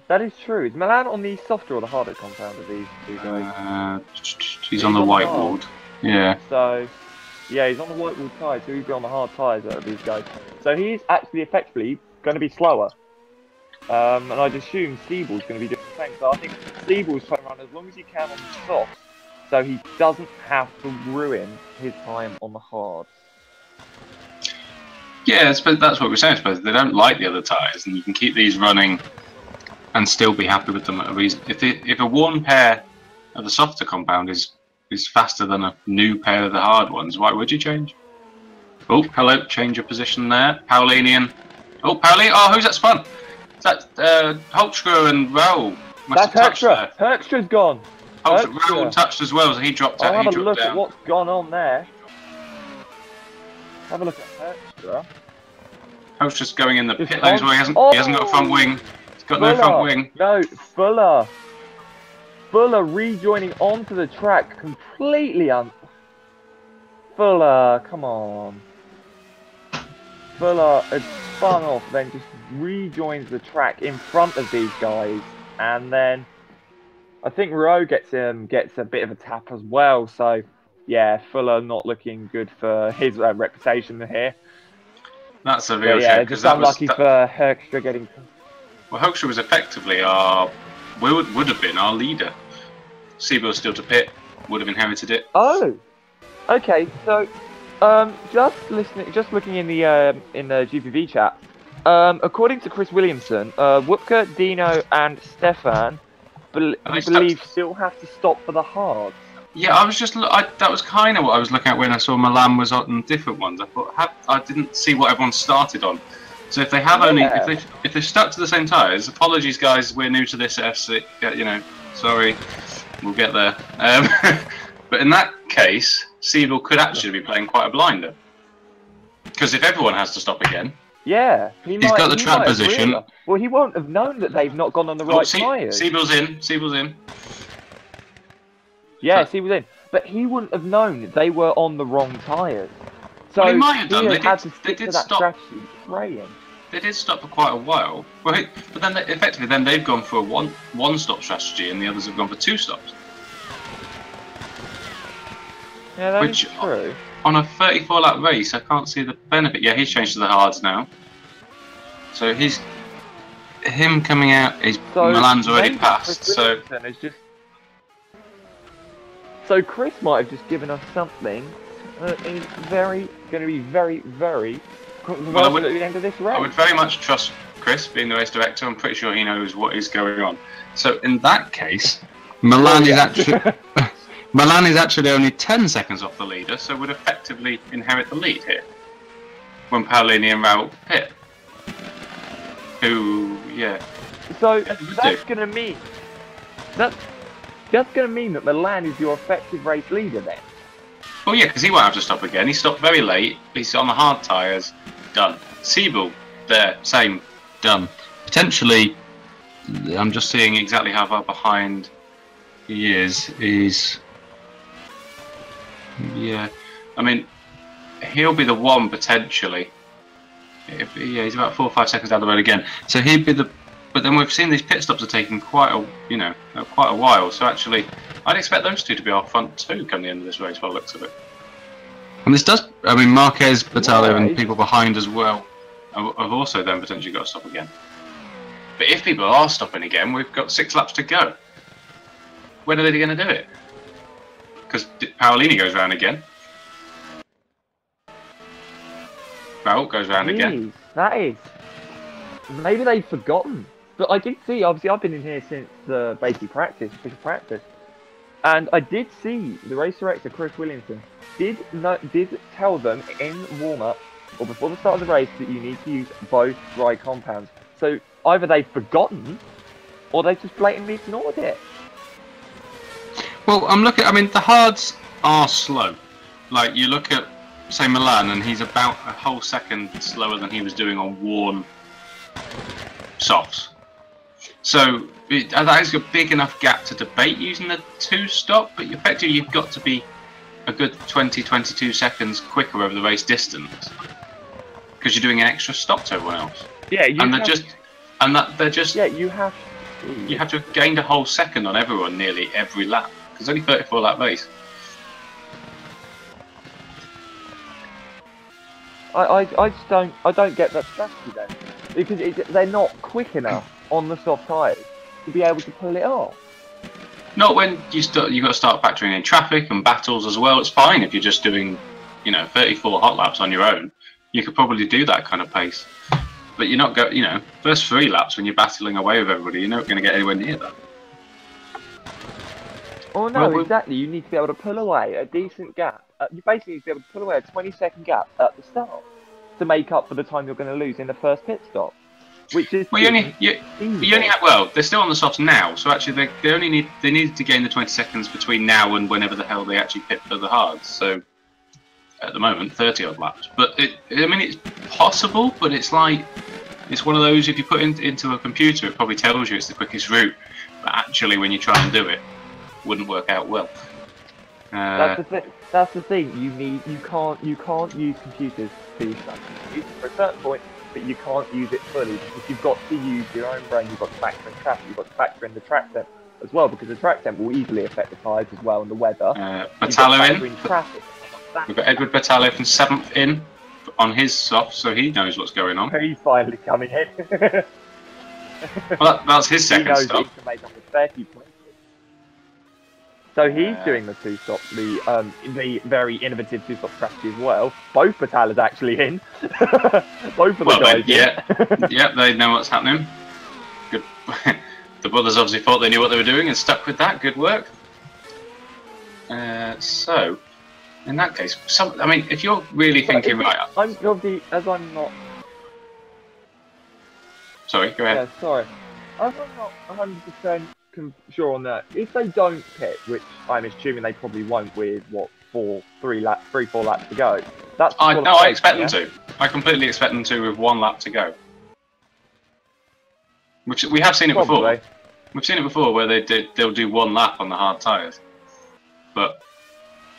That is true. Is Milan on the softer or the harder compound of these two guys?
He's on the white walled. Yeah.
So, yeah, he's on the white walled tyres, so he'd be on the hard tyres out of these guys. So he's actually effectively going to be slower. And I'd assume Siebel's going to be doing the same. So I think Siebel's trying to run as long as he can on the soft, so he doesn't have to ruin his time on the hard.
Yeah, that's what we're saying. I suppose they don't like the other tyres, and you can keep these running and still be happy with them at a reason. If a worn pair of the softer compound is faster than a new pair of the hard ones, why would you change? Oh, hello, change your position there. Paolini and... Oh, Paolini, oh, who's that spun? Is that Holtzschuh and Raoul?
That's Herkstra. Herkstra's gone.
Raoul touched as well, so he dropped out.
I'll have a look at what's gone on there. Have a look at Herkstra.
Holtzschuh's going in the pit lane as well. He hasn't got a front wing. Got no front wing.
No, Fuller rejoining onto the track completely Fuller, come on. Fuller had spun off, then just rejoins the track in front of these guys, and then I think Rouault gets a bit of a tap as well. So yeah, Fuller not looking good for his reputation here.
That's a real shame.
Yeah, just unlucky for Herkstra getting.
Well, Herkstra was effectively would have been our leader. Siebel's still to pit, would have inherited it.
Oh, okay. So, just looking in the GPV chat, according to Chris Williamson, Wupke, Dino, and Stefan, believe still have to stop for the hards.
Yeah, I was just that was kind of what I was looking at when I saw Milan was on different ones. I thought I didn't see what everyone started on. So if they have if they stuck to the same tyres, apologies guys, we're new to this FC, you know, sorry, we'll get there. But in that case, Siebel could actually be playing quite a blinder, because if everyone has to stop again,
yeah,
he's got the track position.
Well, he won't have known that they've not gone on the right tyres.
Siebel's in.
Yeah, Siebel's in, but he wouldn't have known that they were on the wrong tyres. So
well, he might have done.
They did stop. Strategy,
they did stop for quite a while, right? But then effectively, they've gone for a one-stop strategy, and the others have gone for 2 stops.
Yeah, that is true.
On a 34-lap race, I can't see the benefit. Yeah, he's changed to the hards now. So him coming out. Milan's already passed.
So Chris might have just given us something. Is going to be very controversial at the end of this race.
I would very much trust Chris, being the race director. I'm pretty sure he knows what is going on. So in that case, Milan is actually only 10 seconds off the leader, so would effectively inherit the lead here when Paolini and Raoul pit.
So that's going to mean that's going to mean that Milan is your effective race leader then.
Well, yeah, because he won't have to stop again. He stopped very late. He's on the hard tyres. Done. Siebel, there, same, done. Potentially, I'm just seeing exactly how far behind he is. Yeah, I mean, he'll be the one potentially. Yeah, he's about 4 or 5 seconds down the road again. So he'd be the. But then we've seen these pit stops are taking quite a while. So actually, I'd expect those two to be our front two come the end of this race by the looks of it. And this does. I mean, Marquez, Battaglia, and people behind as well have also then potentially got to stop again. But if people are stopping again, we've got 6 laps to go. When are they going to do it? Because Paolini goes round again. Raul goes round again.
That is. Maybe they've forgotten. But I did see, obviously I've been in here since the basic practice, official practice. And I did see the race director, Chris Williamson, did tell them in warm-up, or before the start of the race, that you need to use both dry compounds. So either they've forgotten, or they've just blatantly ignored it.
Well, I mean, the hards are slow. Like, you look at, say, Milan, and he's about a whole second slower than he was doing on worn softs. So that is a big enough gap to debate using the 2-stop, but effectively you've got to be a good 20-22 seconds quicker over the race distance because you're doing an extra stop to everyone else.
Yeah,
you have to have gained a whole second on everyone nearly every lap because it's only 34 lap race.
I don't get that strategy then, because they're not quick enough on the soft tyres to be able to pull it off.
Not when you've got to start factoring in traffic and battles as well. It's fine if you're just doing, 34 hot laps on your own. You could probably do that kind of pace, but you're not first 3 laps when you're battling away with everybody, you're not going to get anywhere near that.
Oh no, exactly. You need to be able to pull away a decent gap. You basically need to be able to pull away a 20-second gap at the start to make up for the time you're going to lose in the first pit stop. Which is
you only have, they're still on the softs now, so actually they needed to gain the 20 seconds between now and whenever the hell they actually pit for the hards. So at the moment, 30 odd laps. But it's possible, but it's one of those, if you put it into a computer, it probably tells you it's the quickest route, but actually when you try and do it, wouldn't work out well.
That's the thing. You can't use computers to use that. You use it for a certain point, but you can't use it fully because you've got to use your own brain. You've got to factor in traffic. You've got to factor in the track temp as well, because the track temp will easily affect the tyres as well and the weather.
Battaglia in. We've got Edward Battaglia from 7th in on his soft, so he knows what's going on.
He's finally coming in.
Well, that's his second stop.
He can make up with 30 points. So he's doing the 2-stop, the very innovative 2-stop strategy as well. Both Battaglia's actually in. Both of the guys.
Yeah, they know what's happening. Good. The brothers obviously thought they knew what they were doing and stuck with that. Good work. So, in that case, if you're really thinking right,
I'm not.
Sorry, go ahead.
Yeah, sorry. As I'm not 100% sure on that. If they don't pit, which I'm assuming they probably won't, with what 4 laps to go.
I expect them to. I completely expect them to with 1 lap to go. Which we have seen it before. We've seen it before where they'll do 1 lap on the hard tyres, but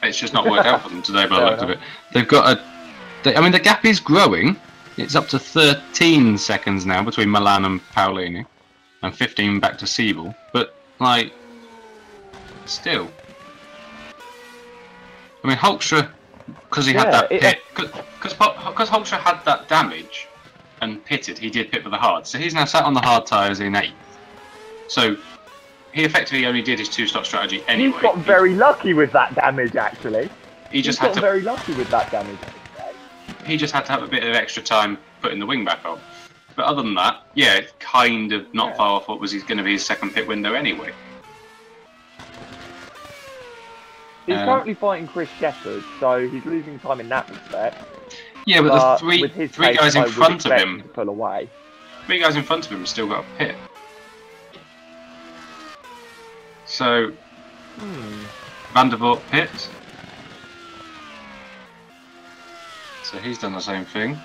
it's just not worked out for them today by the look of it. They've got the gap is growing. It's up to 13 seconds now between Milan and Paolini, and 15 back to Siebel, but still. I mean, Hulkstra, because he had that pit, because Hulkstra had that damage and pitted, he did pit for the hard, so he's now sat on the hard tyres in 8th. So he effectively only did his 2-stop strategy anyway.
He's got very lucky with that damage, actually.
He's
very lucky with that damage.
He just had to have a bit of extra time putting the wing back on. But other than that, yeah, it's kind of not far off what was going to be his second pit window anyway.
He's currently fighting Chris Shepherd, so he's losing time in that respect.
Yeah, but the three guys in front of him,
pull away.
3 guys in front of him have still got a pit. So, Van der Voort pit. So he's done the same thing.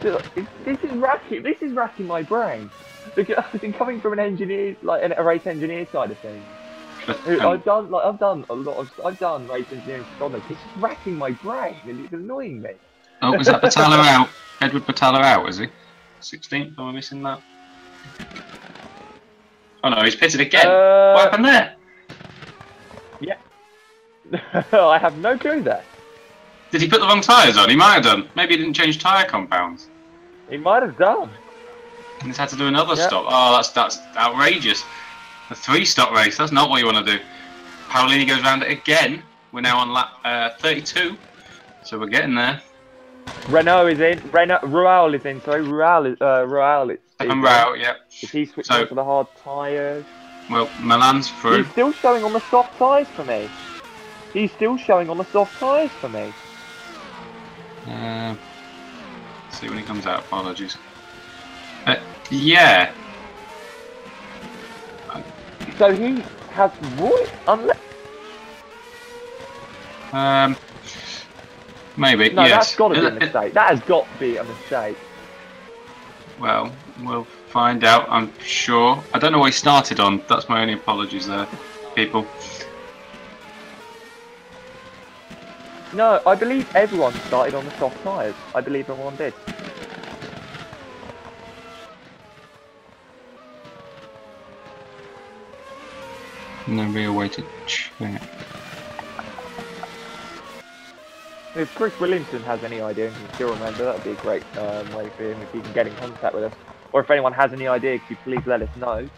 This is racking my brain. Because coming from an engineer, like a race engineer side of things, I've done a lot of race engineering for God knows. It's just racking my brain and it's annoying me.
Oh, is that Battalla out? Edward Battalla out, is he? 16th, am I missing that? Oh no, he's pitted again. What happened there?
Yeah. I have no clue there.
Did he put the wrong tyres on? He might have done. Maybe he didn't change tyre compounds.
He might have done.
And he's had to do another stop. Oh, that's outrageous. A 3-stop race, that's not what you want to do. Paolini goes round it again. We're now on lap 32, so we're getting there.
Renault is in. Rual is in. Sorry, Rual is.
And Rual, yeah.
Is he switching on to the hard tyres?
Well, Milan's through.
He's still showing on the soft tyres for me. He's still showing on the soft tyres for me.
See when he comes out. Apologies. Yeah.
So he has Roy unless.
Maybe.
No,
yes.
that's got to be a mistake. That has got to be a mistake.
Well, we'll find out, I'm sure. I don't know what he started on. That's my only apologies there, people.
No, I believe everyone started on the soft tyres. I believe everyone did.
No real way to check.
If Chris Williamson has any idea and can still remember, that would be a great way for him if he can get in contact with us. Or if anyone has any idea, could you please let us know,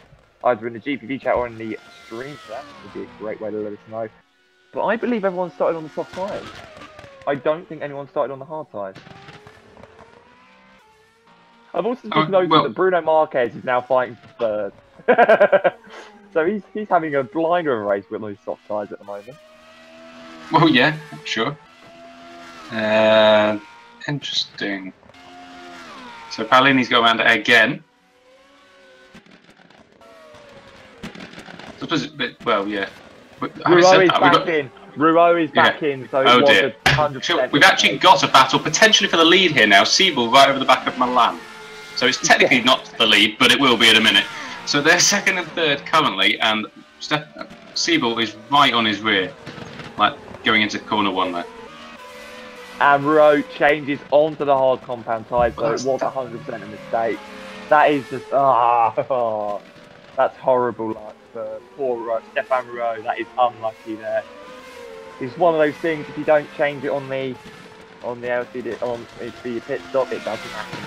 either in the GPV chat or in the stream chat. Would be a great way to let us know. But I believe everyone started on the soft tyres. I don't think anyone started on the hard tyres. I've also just noticed that Bruno Marquez is now fighting for third. So he's having a blinder of a race with those soft tyres at the moment.
Well, yeah, sure. Interesting. So Paolini's going around it again. Well, yeah.
Rouault is back in. Rouault is back in. So
oh
it was
dear.
100%.
We've actually got a battle potentially for the lead here now. Siebel right over the back of Milan. So it's technically not the lead, but it will be in a minute. So they're second and third currently, and Siebel is right on his rear, like going into corner one there.
And Rouault changes onto the hard compound tyres, so it was 100% a mistake. That is just that's horrible luck for poor Stefan Rouault. That is unlucky there. It's one of those things. If you don't change it on the LCD on the pit stop, it doesn't happen.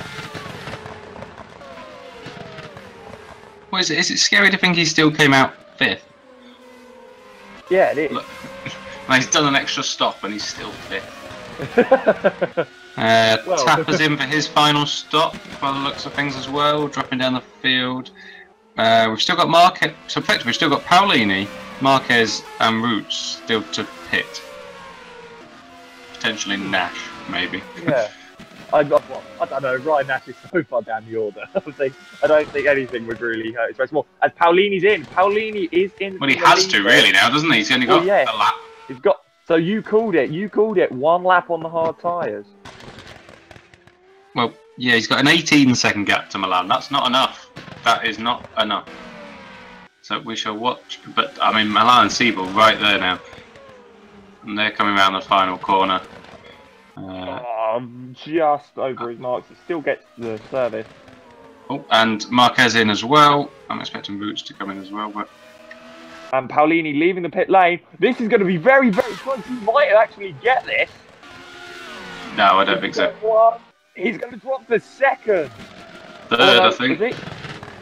Well, is it scary to think he still came out 5th?
Yeah, it is.
Look, he's done an extra stop and he's still 5th. Tapper's in for his final stop by the looks of things as well, dropping down the field. We've still got Marquez, so effectively we've still got Paolini, Marquez and Roots still to pit. Potentially Nash, maybe.
Yeah. I don't know, Ryan Nash is so far down the order. I don't think anything would really hurt his race more. As Paolini's in. Paolini is in.
Well, he has to really now, doesn't he? He's only got a lap.
He's got. So you called it. You called it 1 lap on the hard tyres.
Well, yeah, he's got an 18-second gap to Milan. That's not enough. That is not enough. So we shall watch. But I mean, Milan and Siebel right there now, and they're coming around the final corner.
Just over his marks. It still gets the service.
Oh, and Marquez in as well. I'm expecting Roots to come in as well, but.
And Paolini leaving the pit lane. This is going to be very, very close. He might actually get this.
No, I don't think so.
He's going to drop the second.
Third, I think.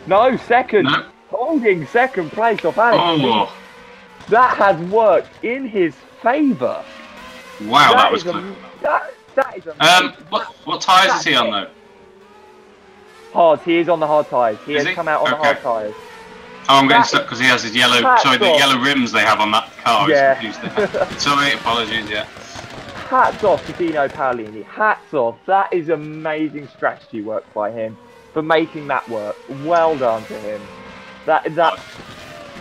No, second. No. Holding second place off Alex.
Oh.
That has worked in his favour.
Wow, that was close.
That is amazing.
What tyres is he on though?
Hard. He is on the hard tyres. He has come out on the hard tyres.
Oh, I'm getting stuck because he has his yellow. Sorry, the yellow rims they have on that car.
Yeah.
Sorry, apologies. Yeah.
Hats off to Dino Paolini. Hats off. That is amazing strategy work by him for making that work. Well done to him. That.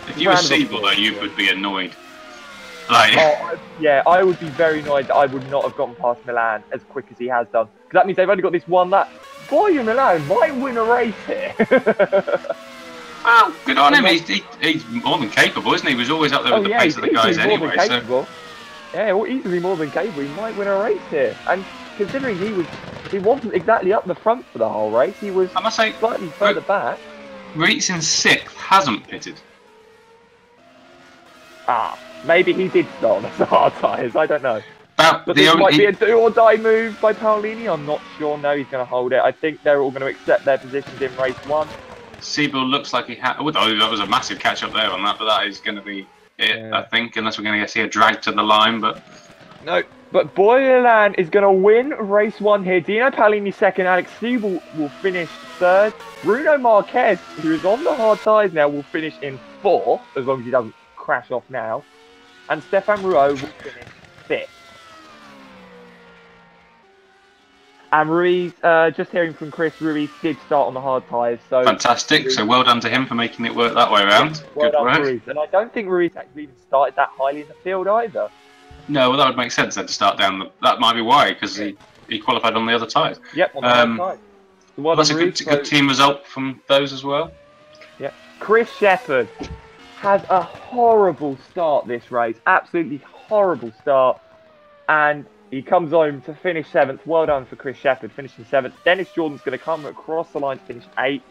If you were Siebel though, you would be annoyed. Like.
Yeah, I would be very annoyed that I would not have gotten past Milan as quick as he has done. Because that means they've only got this one lap. Boy, Milan might win a race here.
Well, good on him. He's more than capable, isn't he? He was always up there with the pace of the guys anyway. So.
Yeah, well, easily more than capable. He might win a race here. And considering he wasn't exactly up the front for the whole race, he was, I must say, slightly further back.
Reitz in 6th hasn't pitted.
Maybe he did start on the hard tyres. I don't know.
But
this might be a do or die move by Paolini. I'm not sure. No, he's going to hold it. I think they're all going to accept their positions in race 1.
Siebel looks like he had. Oh, that was a massive catch up there on that, but that is going to be it, I think, unless we're going to see a drag to the line. But
no. But Boylan is going to win race 1 here. Dino Paolini 2nd. Alex Siebel will finish 3rd. Bruno Marquez, who is on the hard tyres now, will finish in 4th, as long as he doesn't crash off now. And Stefan Rouault will finish 5th. And Ruiz, just hearing from Chris, Ruiz did start on the hard tyres. So
fantastic. So well done to him for making it work that way around.
Well
Good
done,
work.
Ruiz. And I don't think Ruiz actually even started that highly in the field either.
No, well, that would make sense then to start down. That might be why, because he qualified on the other tyres.
Yep, on the hard tyres. So well
that's a good team result from those as well.
Yeah. Chris Shepherd has a horrible start this race. Absolutely horrible start. And he comes home to finish 7th. Well done for Chris Shepherd, finishing 7th. Dennis Jordan's going to come across the line to finish 8th.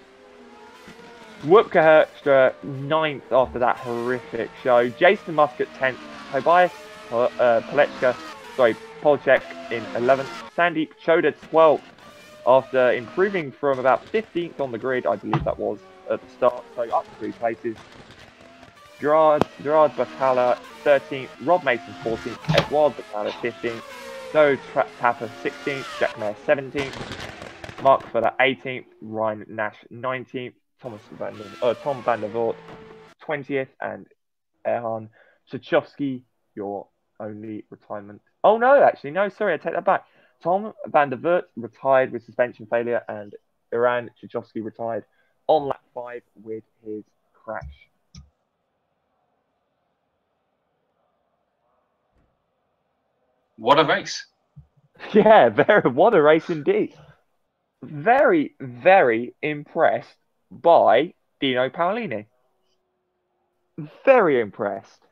Wupke Herkstra 9th after that horrific show. Jason Muscat 10th. Tobias Polechek in 11th. Sandeep Choda 12th after improving from about 15th on the grid, I believe that was at the start. So up 3 places. Gerard Batala 13th. Rob Mason 14th. Edouard Batala 15th. No Tapper 16th, Jack Mayer 17th, Mark Fuller 18th, Ryan Nash 19th, Tom van der Voort 20th, and Erhan Szachowski, your only retirement. Oh no, actually, no, sorry, I take that back. Tom van der Voort retired with suspension failure, and Erhan Szachowski retired on lap 5 with his crash.
What a race.
Yeah, what a race indeed. Very, very impressed by Dino Paolini. Very impressed.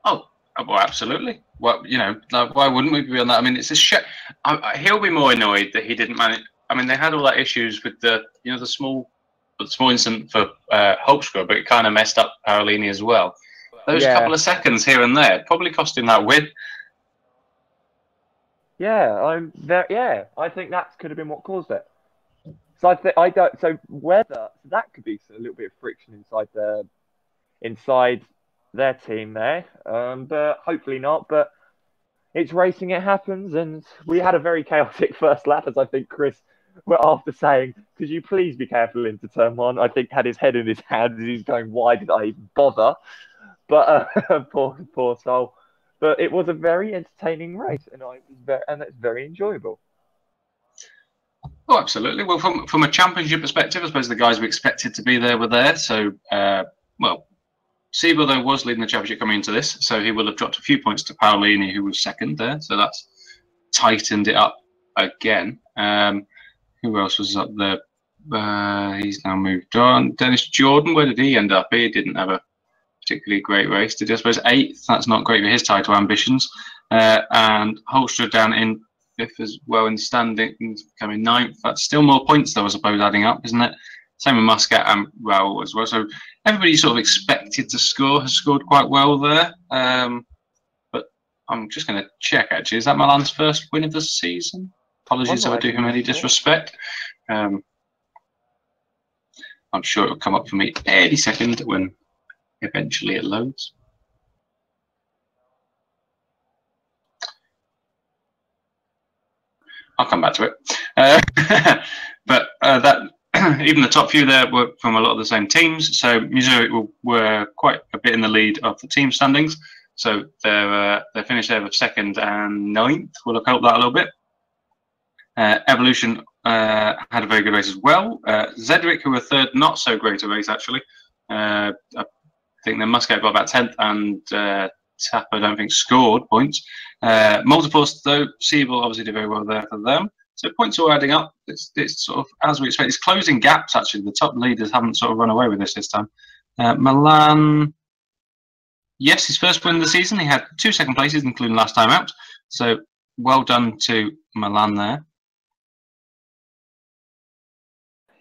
Oh, well, absolutely. Well, why wouldn't we be on that? I mean, it's a shame. He'll be more annoyed that he didn't manage. I mean, they had all that issues with the small incident for Hulkskog, but it kind of messed up Paolini as well. Those couple of seconds here and there probably cost him that win.
Yeah, I think that could have been what caused it. So that could be a little bit of friction inside their team there, but hopefully not. But it's racing, it happens, and we had a very chaotic first lap, as I think Chris, after saying, "Could you please be careful into turn 1?" I think had his head in his hands and he's going, "Why did I even bother?" But poor soul. But it was a very entertaining race, and it's very enjoyable.
Oh, absolutely. Well, from a championship perspective, I suppose the guys we expected to be there were there. So, Siebel, though, was leading the championship coming into this, so he will have dropped a few points to Paolini, who was 2nd there. So that's tightened it up again. Who else was up there? He's now moved on. Dennis Jordan, where did he end up? He didn't have a particularly great race. Did I suppose 8th? That's not great for his title ambitions. And Holster down in 5th as well in standings, coming 9th. That's still more points though, I suppose, adding up, isn't it? Same with Muscat and Raoul as well. So everybody sort of expected to score has scored quite well there. But I'm just going to check actually. Is that Milan's first win of the season? Apologies if I do him any disrespect. I'm sure it will come up for me any second when eventually it loads. I'll come back to it. But that even the top few there were from a lot of the same teams. So Missouri were quite a bit in the lead of the team standings. So they finished there with 2nd and 9th. Will have helped that a little bit. Evolution had a very good race as well. Zedric, who were 3rd, not so great a race actually. I think then Muscat got about 10th, and Tapper, I don't think, scored points. Multiforce, though, Siebel obviously did very well there for them. So points are adding up. It's sort of as we expect. It's closing gaps actually. The top leaders haven't sort of run away with this time. Milan, yes, his first win of the season. He had 2 second places, including last time out. So well done to Milan there.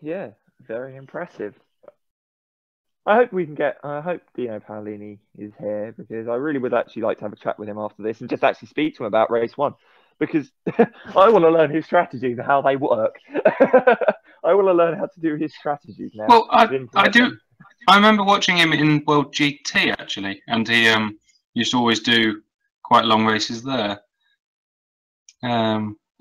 Yeah, very impressive. I hope we can get. I hope Dino Paolini is here because I really would actually like to have a chat with him after this and just actually speak to him about race 1 because I want to learn his strategies and how they work. I want to learn how to do his strategies now.
Well, I do. I remember watching him in World GT actually, and he used to always do quite long races there.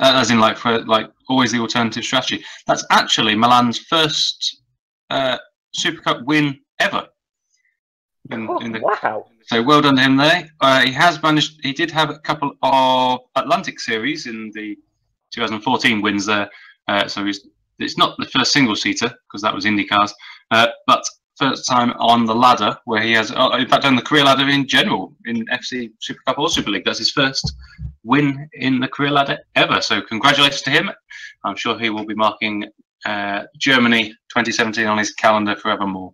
As in, for always the alternative strategy. That's actually Milan's first Supercup win ever.
Wow!
So well done to him there. He has managed. He did have a couple of Atlantic Series in the 2014 wins there. So it's not the first single seater because that was IndyCars, but first time on the ladder where he has, in fact, on the career ladder in general in FC Supercup or Super League. That's his first win in the career ladder ever. So congratulations to him. I'm sure he will be marking Germany 2017 on his calendar forevermore.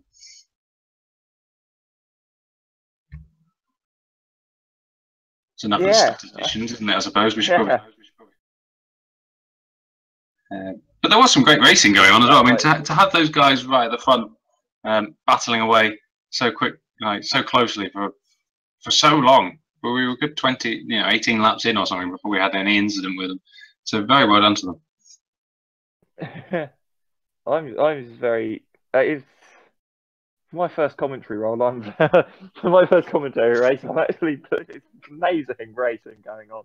It's enough of statisticians, isn't it? I suppose we should probably. But there was some great racing going on as well. I mean, to have those guys right at the front, battling away so quick, so closely for so long. But we were a good 18 laps in or something before we had any incident with them. So very well done to them.
I'm just very. It's my first commentary role. For my first commentary race. I'm actually. It's amazing racing going on.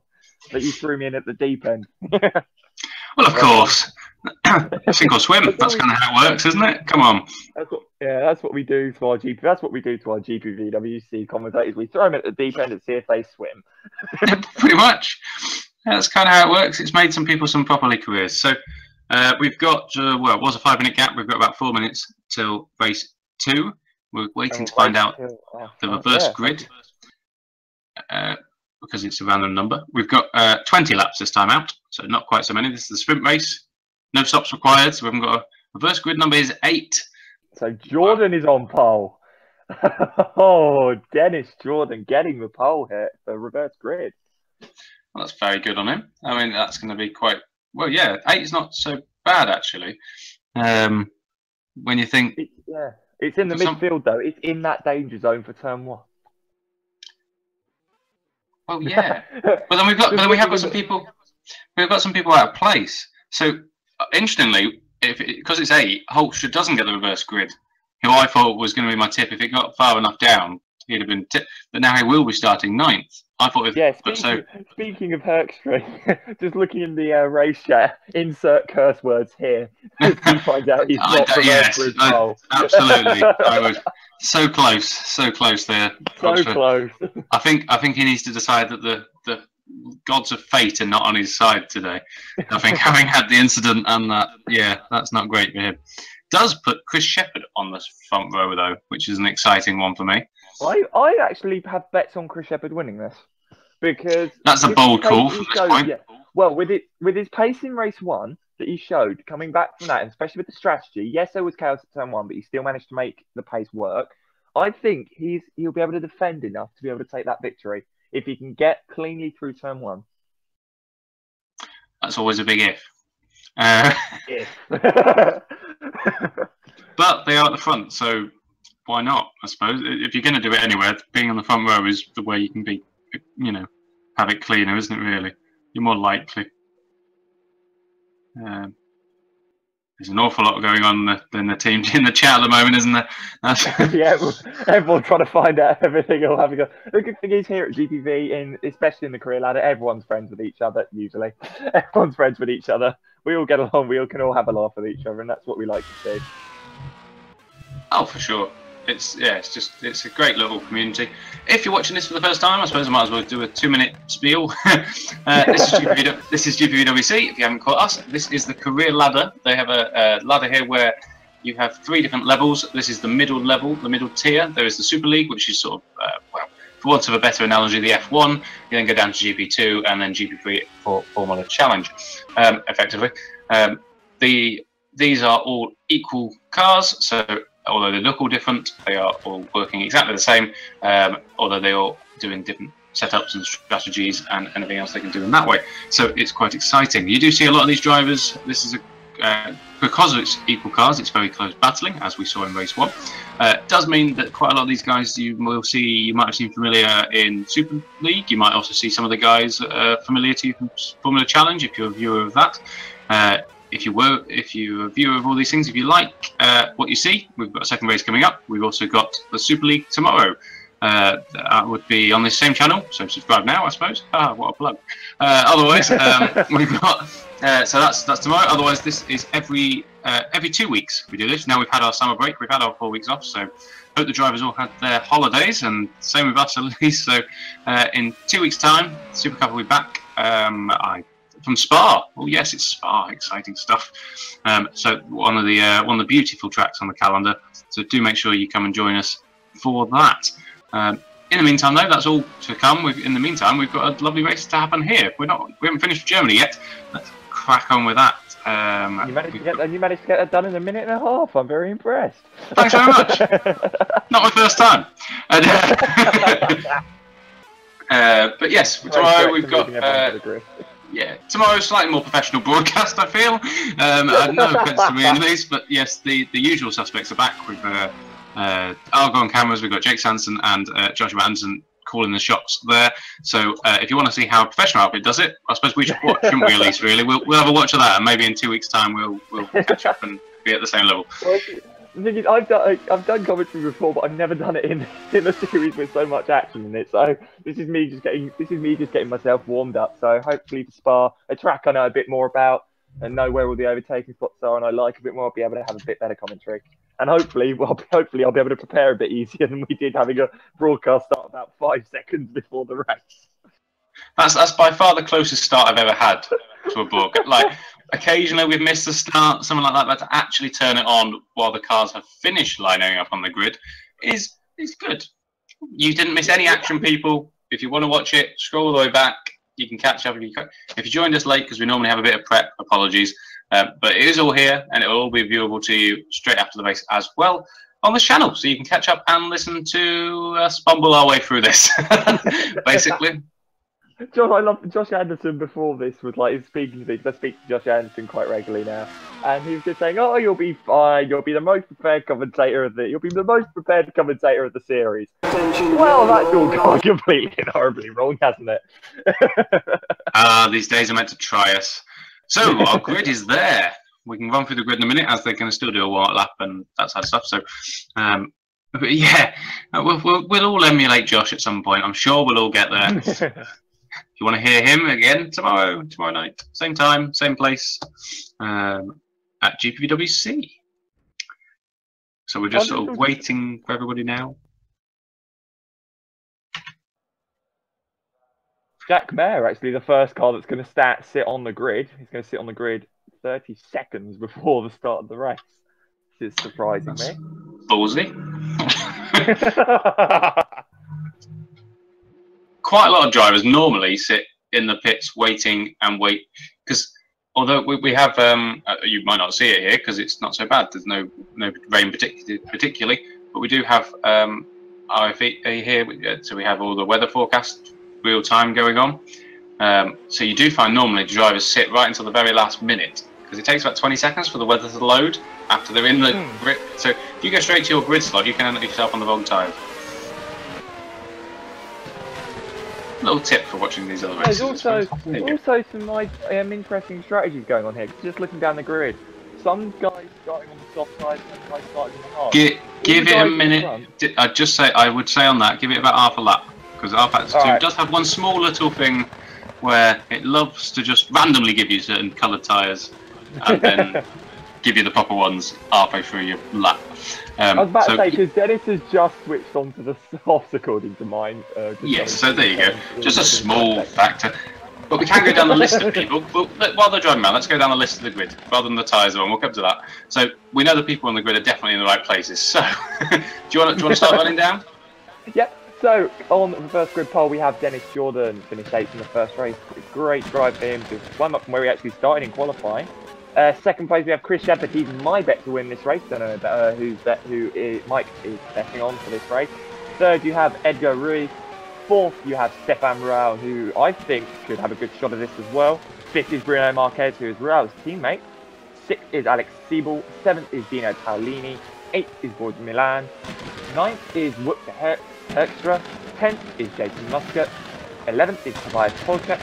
That you threw me in at the deep end.
Well, of course. Sink or swim. That's kind of how it works, isn't it? Come on.
That's what we do to our GP. That's what we do to our GPVWC commentators. We throw them at the deep end and see if they swim.
Pretty much. That's kind of how it works. It's made some people some properly careers. So we've got well, it was a 5-minute gap. We've got about 4 minutes till race 2. We're waiting to find out the reverse grid because it's a random number. We've got 20 laps this time out, so not quite so many. This is the sprint race. No stops required, so we haven't got a reverse grid number is 8.
So Jordan is on pole. Oh, Dennis Jordan getting the pole here for reverse grid.
Well, that's very good on him. I mean, that's going to be quite well. Yeah, 8 is not so bad actually. When you think,
it's in the midfield though. It's in that danger zone for turn 1.
Well, yeah, but then we have got some people. We've got some people out of place. So interestingly, because it's 8, Holscher doesn't get the reverse grid. Who I thought was going to be my tip. If it got far enough down, he'd have been tipped. But now he will be starting 9th. I thought.
Speaking of Herkstrom, just looking in the race chat, insert curse words here. He finds out he's not reverse grid pole.
Absolutely, I was so close there.
So close.
I think he needs to decide that the gods of fate are not on his side today. I think having had the incident and that, that's not great for him. Does put Chris Shepherd on the front row though, which is an exciting one for me.
I actually have bets on Chris Shepherd winning this because
that's a bold call from this point.
Yeah, well, with his pace in race 1 that he showed coming back from that, and especially with the strategy. Yes, there was chaos at turn 1, but he still managed to make the pace work. I think he'll be able to defend enough to be able to take that victory if he can get cleanly through turn 1.
That's always a big if.
If.
But they are at the front, so why not? I suppose if you're going to do it anywhere, being on the front row is the way you can be, have it cleaner, isn't it? Really, you're more likely. There's an awful lot going on in the team in the chat at the moment, isn't there?
Yeah, everyone's trying to find out everything. The good thing is here at GPV, especially in the career ladder, everyone's friends with each other. Usually, everyone's friends with each other. We all get along. We all can all have a laugh with each other, and that's what we like to see.
Oh, for sure. It's a great little community. If you're watching this for the first time, I suppose I might as well do a 2-minute spiel. This is GPVWC. If you haven't caught us, this is the career ladder. They have a ladder here where you have 3 different levels. This is the middle level, the middle tier. There is the Super League, which is sort of for want of a better analogy, the F1, you then go down to GP2 and then GP3 for Formula Challenge, effectively. These are all equal cars, so although they look all different, they are all working exactly the same, although they're all doing different setups and strategies and anything else they can do in that way. So it's quite exciting. You do see a lot of these drivers. This is because it's equal cars, it's very close battling, as we saw in race 1. It does mean that quite a lot of these guys you might have seen familiar in Super League. You might also see some of the guys familiar to you from Formula Challenge if you're a viewer of that. If you're a viewer of all these things, if you like what you see, we've got a second race coming up. We've also got the Super League tomorrow. That would be on this same channel, so subscribe now, I suppose. Ah, what a plug. Otherwise, we've got so that's tomorrow. Otherwise, this is every 2 weeks we do this. Now we've had our summer break, we've had our 4 weeks off, so hope the drivers all had their holidays, and same with us, Elise. So in 2 weeks' time, Supercup will be back. From Spa. Oh yes, it's Spa. Exciting stuff. So one of the beautiful tracks on the calendar. So do make sure you come and join us for that. In the meantime, though, that's all to come. In the meantime, we've got a lovely race to happen here. We haven't finished Germany yet. Let's crack on with that.
You managed to get that done in a minute and a half. I'm very impressed.
Thanks very much. Not my first time. But yes, tomorrow we've got. Yeah, tomorrow's slightly more professional broadcast, I feel. No offence to me and Elise, but yes, the usual suspects are back with Argo on cameras. We've got Jake Sanson and Joshua Anderson calling the shots there. So if you want to see how a professional outfit does it, I suppose we should watch, shouldn't we, Elise, really? We'll have a watch of that, and maybe in 2 weeks' time we'll catch up and be at the same level.
Well, the thing is, I've done commentary before, but I've never done it in a series with so much action in it. So this is me just getting myself warmed up. So hopefully for Spa, a track I know a bit more about and know where all the overtaking spots are, and I like a bit more, I'll be able to have a bit better commentary. And hopefully I'll be able to prepare a bit easier than we did having a broadcast start about 5 seconds before the race.
That's by far the closest start I've ever had to a broadcast. Like, occasionally we've missed the start, something like that, but to actually turn it on while the cars have finished lining up on the grid is good. You didn't miss any action, people. If you want to watch it, scroll all the way back. You can catch up if you joined us late, because we normally have a bit of prep. Apologies, but it is all here, and it will all be viewable to you straight after the race as well on the channel, so you can catch up and listen to us bumble our way through this, basically.
Josh, I love Josh Anderson. Before this was like speaking to me, because I speak to Josh Anderson quite regularly now, and he was just saying, "Oh, you'll be fine. You'll be the most prepared commentator of the series." Well, that's all gone completely and horribly wrong, hasn't it?
These days are meant to try us. So our grid is there. We can run through the grid in a minute, as they're going to still do a warm-up lap and that sort of stuff. So, but yeah, we'll all emulate Josh at some point. I'm sure we'll all get there. If you want to hear him again tomorrow night, same time, same place, at GPVWC. So we're just sort of waiting for everybody now.
Jack Mayer, actually, the first car that's going to sit on the grid. He's going to sit on the grid 30 seconds before the start of the race. This is surprising me.
Ballsy. Quite a lot of drivers normally sit in the pits waiting and wait, because although we have, you might not see it here because it's not so bad. There's no rain particularly, but we do have RFE here, so we have all the weather forecast real time going on. So you do find normally drivers sit right until the very last minute, because it takes about 20 seconds for the weather to load after they're in the grid. So if you go straight to your grid slot, you can end up yourself on the wrong tyre. Little tip for watching these other races.
There's also some interesting strategies going on here. Just looking down the grid, some guys starting on the soft side, some guys starting on the hard.
Give it a minute. I would say on that, give it about half a lap, because R2 does have one small little thing where it loves to just randomly give you certain coloured tyres and then give you the proper ones halfway through your lap.
I was about to say, because Dennis has just switched on to the softs, according to mine.
Yes, so there you go. Just a small factor. But we can go down the list of people. While they're driving around, let's go down the list of the grid, rather than the tyres on. We'll come to that. So we know the people on the grid are definitely in the right places. So do you want to start running down?
Yep. So, on the first grid pole, we have Dennis Jordan, finished 8th in the first race. Great drive for him to climb up from where he actually started in qualifying. Second place, we have Chris Shepherd. He's my bet to win this race. Don't know who Mike is betting on for this race. Third, you have Edgar Ruiz. Fourth, you have Stefan Rual, who I think could have a good shot at this as well. Fifth is Bruno Marquez, who is Rual's teammate. Sixth is Alex Siebel. Seventh is Dino Paolini. Eighth is Gordon Milan. Ninth is Wupke Herkstra. 10th is Jason Muscat. 11th is Tobias Polchak.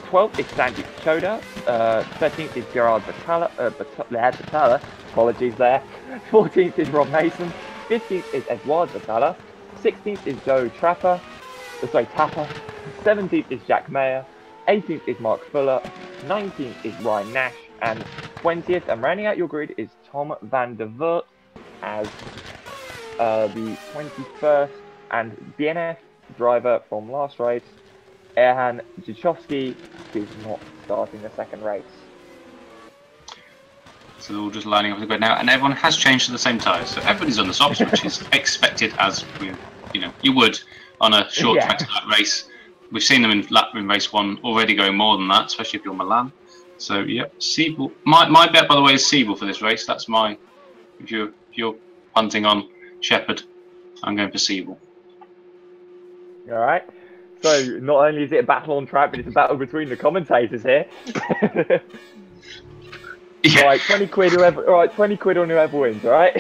12th is Sandeep Choda. 13th is Gerard Batala. Apologies there. 14th is Rob Mason. 15th is Edouard Batala. 16th is Joe Tapper. 17th is Jack Mayer. 18th is Mark Fuller. 19th is Ryan Nash. And 20th, and rounding out your grid, is Tom van der Voort as the 21st and DNF driver from last race. Erhan Dzichowski is not starting the second race.
So they're all just lining up the grid now, and everyone has changed to the same tyres. So everybody's on the softs, which is expected, as you would on a short track race. We've seen them in race 1 already going more than that, especially if you're Milan. So yep, Siebel. My bet, by the way, is Siebel for this race. That's my. If you're punting on Shepherd, I'm going for Siebel.
All right. So not only is it a battle on track, but it's a battle between the commentators here.
Yeah.
All right, 20 quid whoever. All right, 20 quid on whoever wins. All right.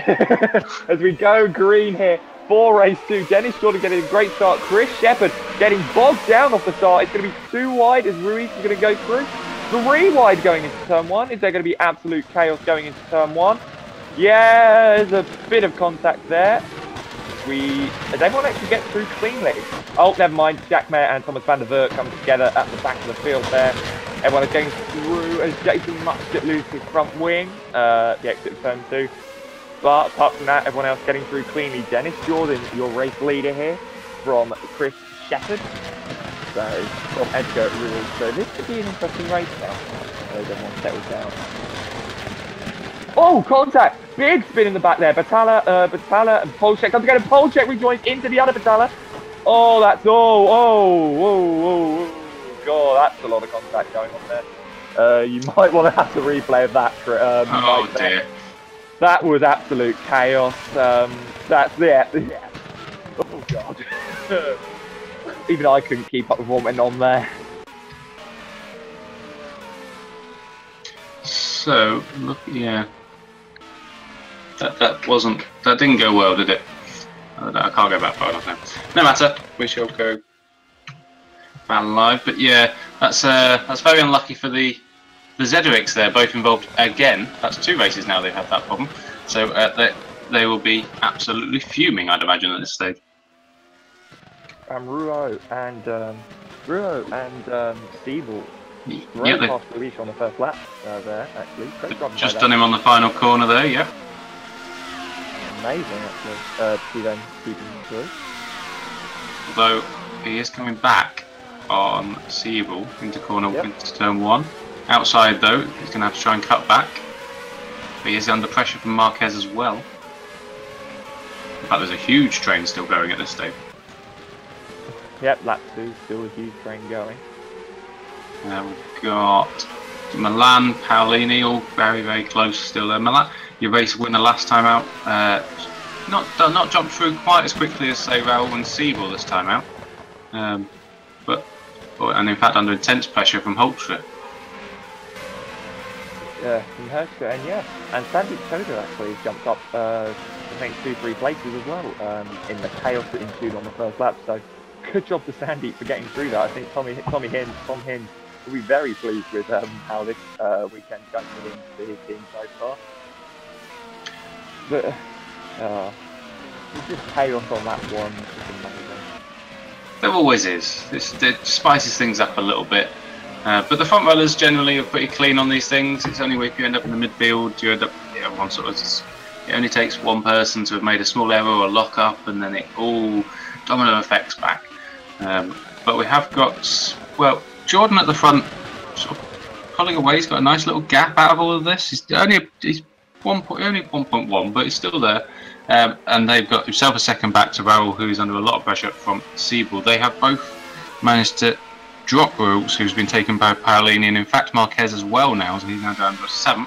As we go green here for race 2, Dennis Jordan getting a great start. Chris Shepherd getting bogged down off the start. It's going to be 2 wide as Ruiz is going to go through. 3 wide going into turn 1. Is there going to be absolute chaos going into turn 1? Yeah, there's a bit of contact there. Does everyone actually get through cleanly? Oh, never mind. Jack Mayer and Thomas van der Voort come together at the back of the field there. Everyone is going through as Jason Muscat loses his front wing, the exit of turn 2. But apart from that, everyone else getting through cleanly. Dennis Jordan, your race leader here, from Chris Shepherd. So, from Edgar Ruiz. So this could be an interesting race now. As everyone settles down. Oh, contact! Big spin in the back there. Batala and Polchak come together. Polchak rejoins into the other Batala. Oh, that's whoa. God, that's a lot of contact going on there. You might want to have to replay of that.
Oh dear.
That was absolute chaos. That's it. Yeah. Oh God. Even I couldn't keep up with what went on there.
So look, yeah. That didn't go well, did it? I can't go back far enough now. No matter, we shall go fan live. But yeah, that's very unlucky for the Zedericks there, both involved again. That's 2 races now they've had that problem. So they will be absolutely fuming, I'd imagine, at this stage. Ruo
and Siebel. Great pass to Elise on the first lap there, actually. Great job.
Just done him on the final corner there, yeah.
Amazing, actually, to see them keeping through.
Although he is coming back on Siebel into turn 1. Outside though, he's going to have to try and cut back. But he is under pressure from Marquez as well. In fact, there's a huge train still going at this stage.
Yep, lap 2, still a huge train going.
We've got Milan, Paolini, all very, very close still there. Milan, your race winner last time out, not jumped through quite as quickly as say Raul and Siebel this time out, and in fact under intense pressure from Holtra.
Yeah, from Hertzka, and Sandeep Choda actually jumped up, I think 2-3 places as well in the chaos that ensued on the first lap. So good job to Sandeep for getting through that. I think Tom Hinds will be very pleased with how this weekend's going for his team so far. But it's just chaos on that one. It's amazing.
There always is. It spices things up a little bit. But the front runners generally are pretty clean on these things. It's only if you end up in the midfield, you end up it only takes one person to have made a small error or lock up, and then it all domino effects back. But we have got Jordan at the front, sort of pulling away. He's got a nice little gap out of all of this. He's only 1.1, but it's still there. And they've got himself a second back to Raul, who's under a lot of pressure from Siebel. They have both managed to drop Rules, who's been taken by Paolini, and in fact Marquez as well now, so he's now down to 7th.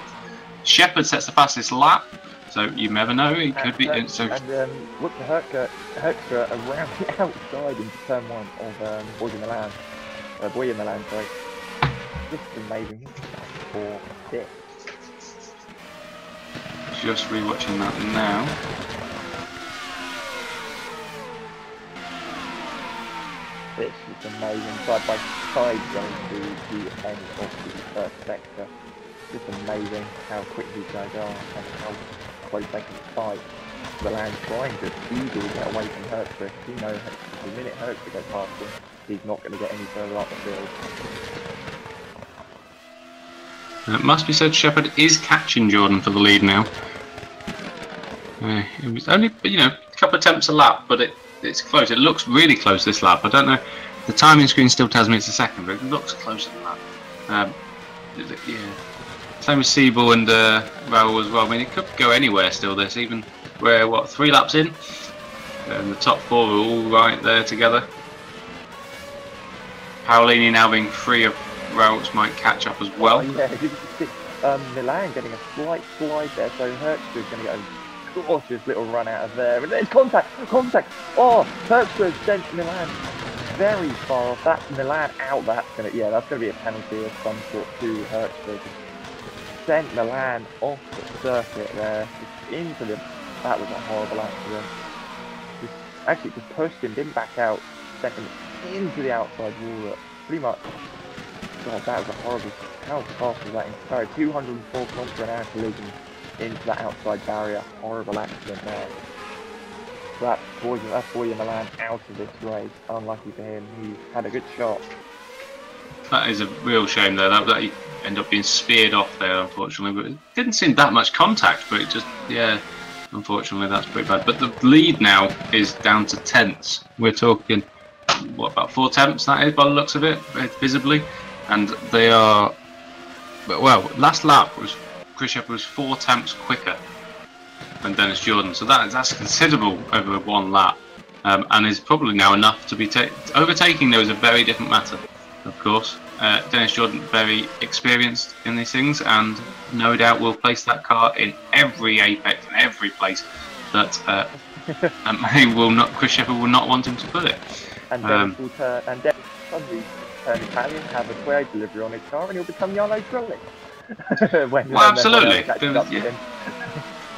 Shepard sets the fastest lap, so you never know, he could be.
Look to Herkstra around the outside into turn 1 of Boy in the Land, sorry. Just amazing. 4, 6.
Just rewatching that now.
This is amazing, side by side going to the end of the first sector. Just amazing how quick these guys are and how close they can fight. The Land trying to easily get away from Herkstra. You know, the minute Herkstra goes past him, he's not going to get any further up the field.
And it must be said, Shepard is catching Jordan for the lead now. It was only, a couple of attempts a lap, but it's close. It looks really close this lap. I don't know. The timing screen still tells me it's a second, but it looks closer than that. Yeah. Same with Siebel and Raul as well. I mean, it could go anywhere still. This even we're 3 laps in, and the top 4 are all right there together. Paolini now being free of Raul's might catch up as well.
Oh, yeah, you can see Milan getting a slight slide there, so Herkstra is going to get a gorgeous little run out of there. And there's contact! Oh, Herkstra sent Milan very far off. That's Milan out. That's going to be a penalty of some sort to Herkstra. Sent Milan off the circuit there, just into the. That was a horrible accident. Just pushed him, didn't back out, sent him into the outside wall. Pretty much. God, that was a horrible. How fast was that? Sorry, 204 km/h collision into that outside barrier. Horrible accident there. That's Boy Milan out of this race. Unlucky for him. He had a good shot.
That is a real shame there. That he ended up being speared off there, unfortunately. But it didn't seem that much contact. But it just, unfortunately, that's pretty bad. But the lead now is down to tenths. We're talking, about 4 tenths that is by the looks of it, visibly. And they are, well, last lap was Chris Shepard was 4 tenths quicker than Dennis Jordan, so that's considerable over 1 lap, and is probably now enough to be overtaking. There is a very different matter, of course. Dennis Jordan very experienced in these things, and no doubt will place that car in every apex and every place that Chris Shepard will not want him to put it.
And Dennis will turn Italian, have a square delivery on his car, and he'll become Jarno Trulli.
Well, absolutely.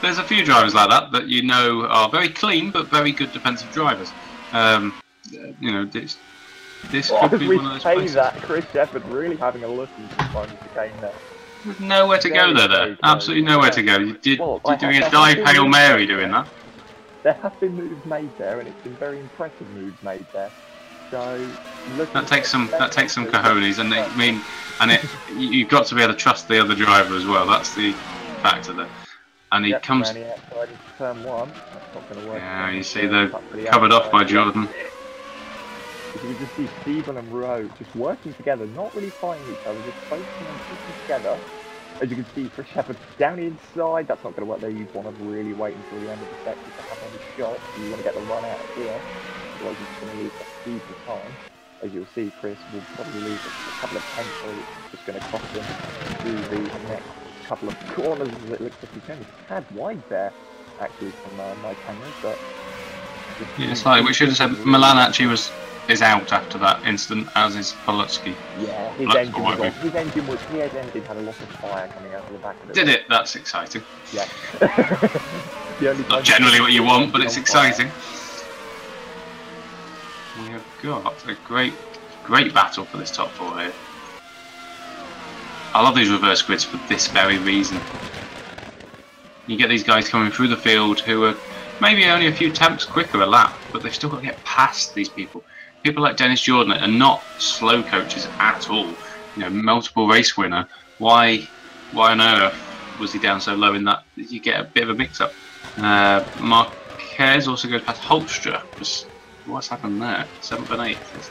There's a few drivers like that are very clean but very good defensive drivers. This could be one of those places.
That Chris Shepard really having a look into finding the game there.
There's nowhere to go there. Absolutely nowhere to go. You're doing a dive Hail Mary doing that.
There have been moves made there, and it's been very impressive moves made there. So
that takes some cojones, and you've got to be able to trust the other driver as well. That's the factor there. And he comes.
Outside into turn 1. That's not going to work.
Yeah, you see they're covered off by Jordan.
You can just see Siebel and Rowe just working together, not really fighting each other, just focusing on keeping together. As you can see, Chris Shepard down the inside. That's not going to work there. You want to really wait until the end of the sector to have any shot. You want to get the run out of here. Otherwise, you're just going to lose a huge time. As you'll see, Chris will probably lose a couple of tenths, so it's just going to cost him through the next couple of corners. As it looks like he's going a tad wide there, actually, from my camera. But
yeah, it's like we should have said Milan actually is out after that incident, as is Polutsky.
Yeah, his engine had a lot of fire coming out of the back of it.
Did it? That's exciting.
Yeah.
Not generally what you want, but it's exciting. We have got a great battle for this top 4 here. I love these reverse grids for this very reason. You get these guys coming through the field who are maybe only a few tenths quicker a lap, but they've still got to get past these people. People like Dennis Jordan are not slow coaches at all. Multiple race winner. Why on earth was he down so low in that? You get a bit of a mix-up. Marquez also goes past Holstra. What's happened there? 7th and 8th.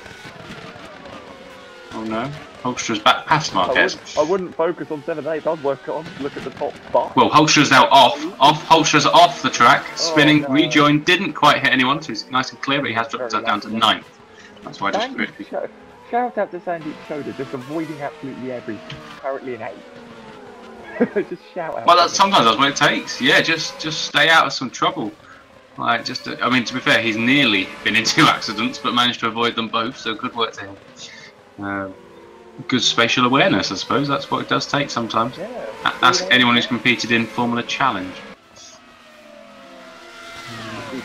Oh no. Holstra's back past Marquez.
I wouldn't focus on 7 8. I'd look at the top 5.
Well, Holstra's now off. Holstra's off the track. Spinning,
no.
rejoined, didn't quite hit anyone, so he's nice and clear, but he has dropped that down to 9th. That's why I just quickly.
Shout out to Sandy Shoulder, just avoiding absolutely everything. Currently an 8. Just shout out.
Well, sometimes that's what it takes. Yeah, just stay out of some trouble. Like, I mean, to be fair, he's nearly been in 2 accidents, but managed to avoid them both. So good work to him. Good spatial awareness, I suppose. That's what it does take sometimes.
Yeah.
Ask anyone who's competed in Formula Challenge.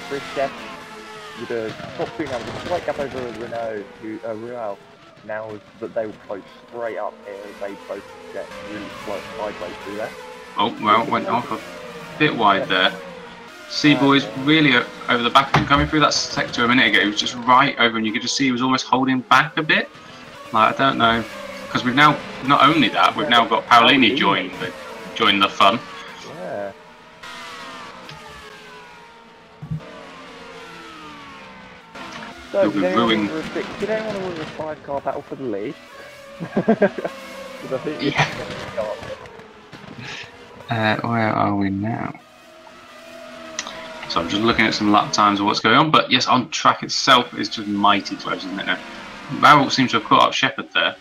Chris Jeff with the top 2 now, with a slight gap over Renault, Real. Now that they will close straight up here, they both get really slow sideways through there.
Oh, well, went off a bit wide there. Seaboy's really over the back of him. Coming through that sector a minute ago, he was just right over, and you could just see he was almost holding back a bit. Like, I don't know, because we've now, not only that, we've now got Paolini join the fun.
Yeah. So, did anyone want to win a 5-car battle for the lead?
Where are we now? So I'm just looking at some lap times of what's going on, but yes, on track itself is just mighty close, isn't it now? Barrel seems to have caught up Shepherd there,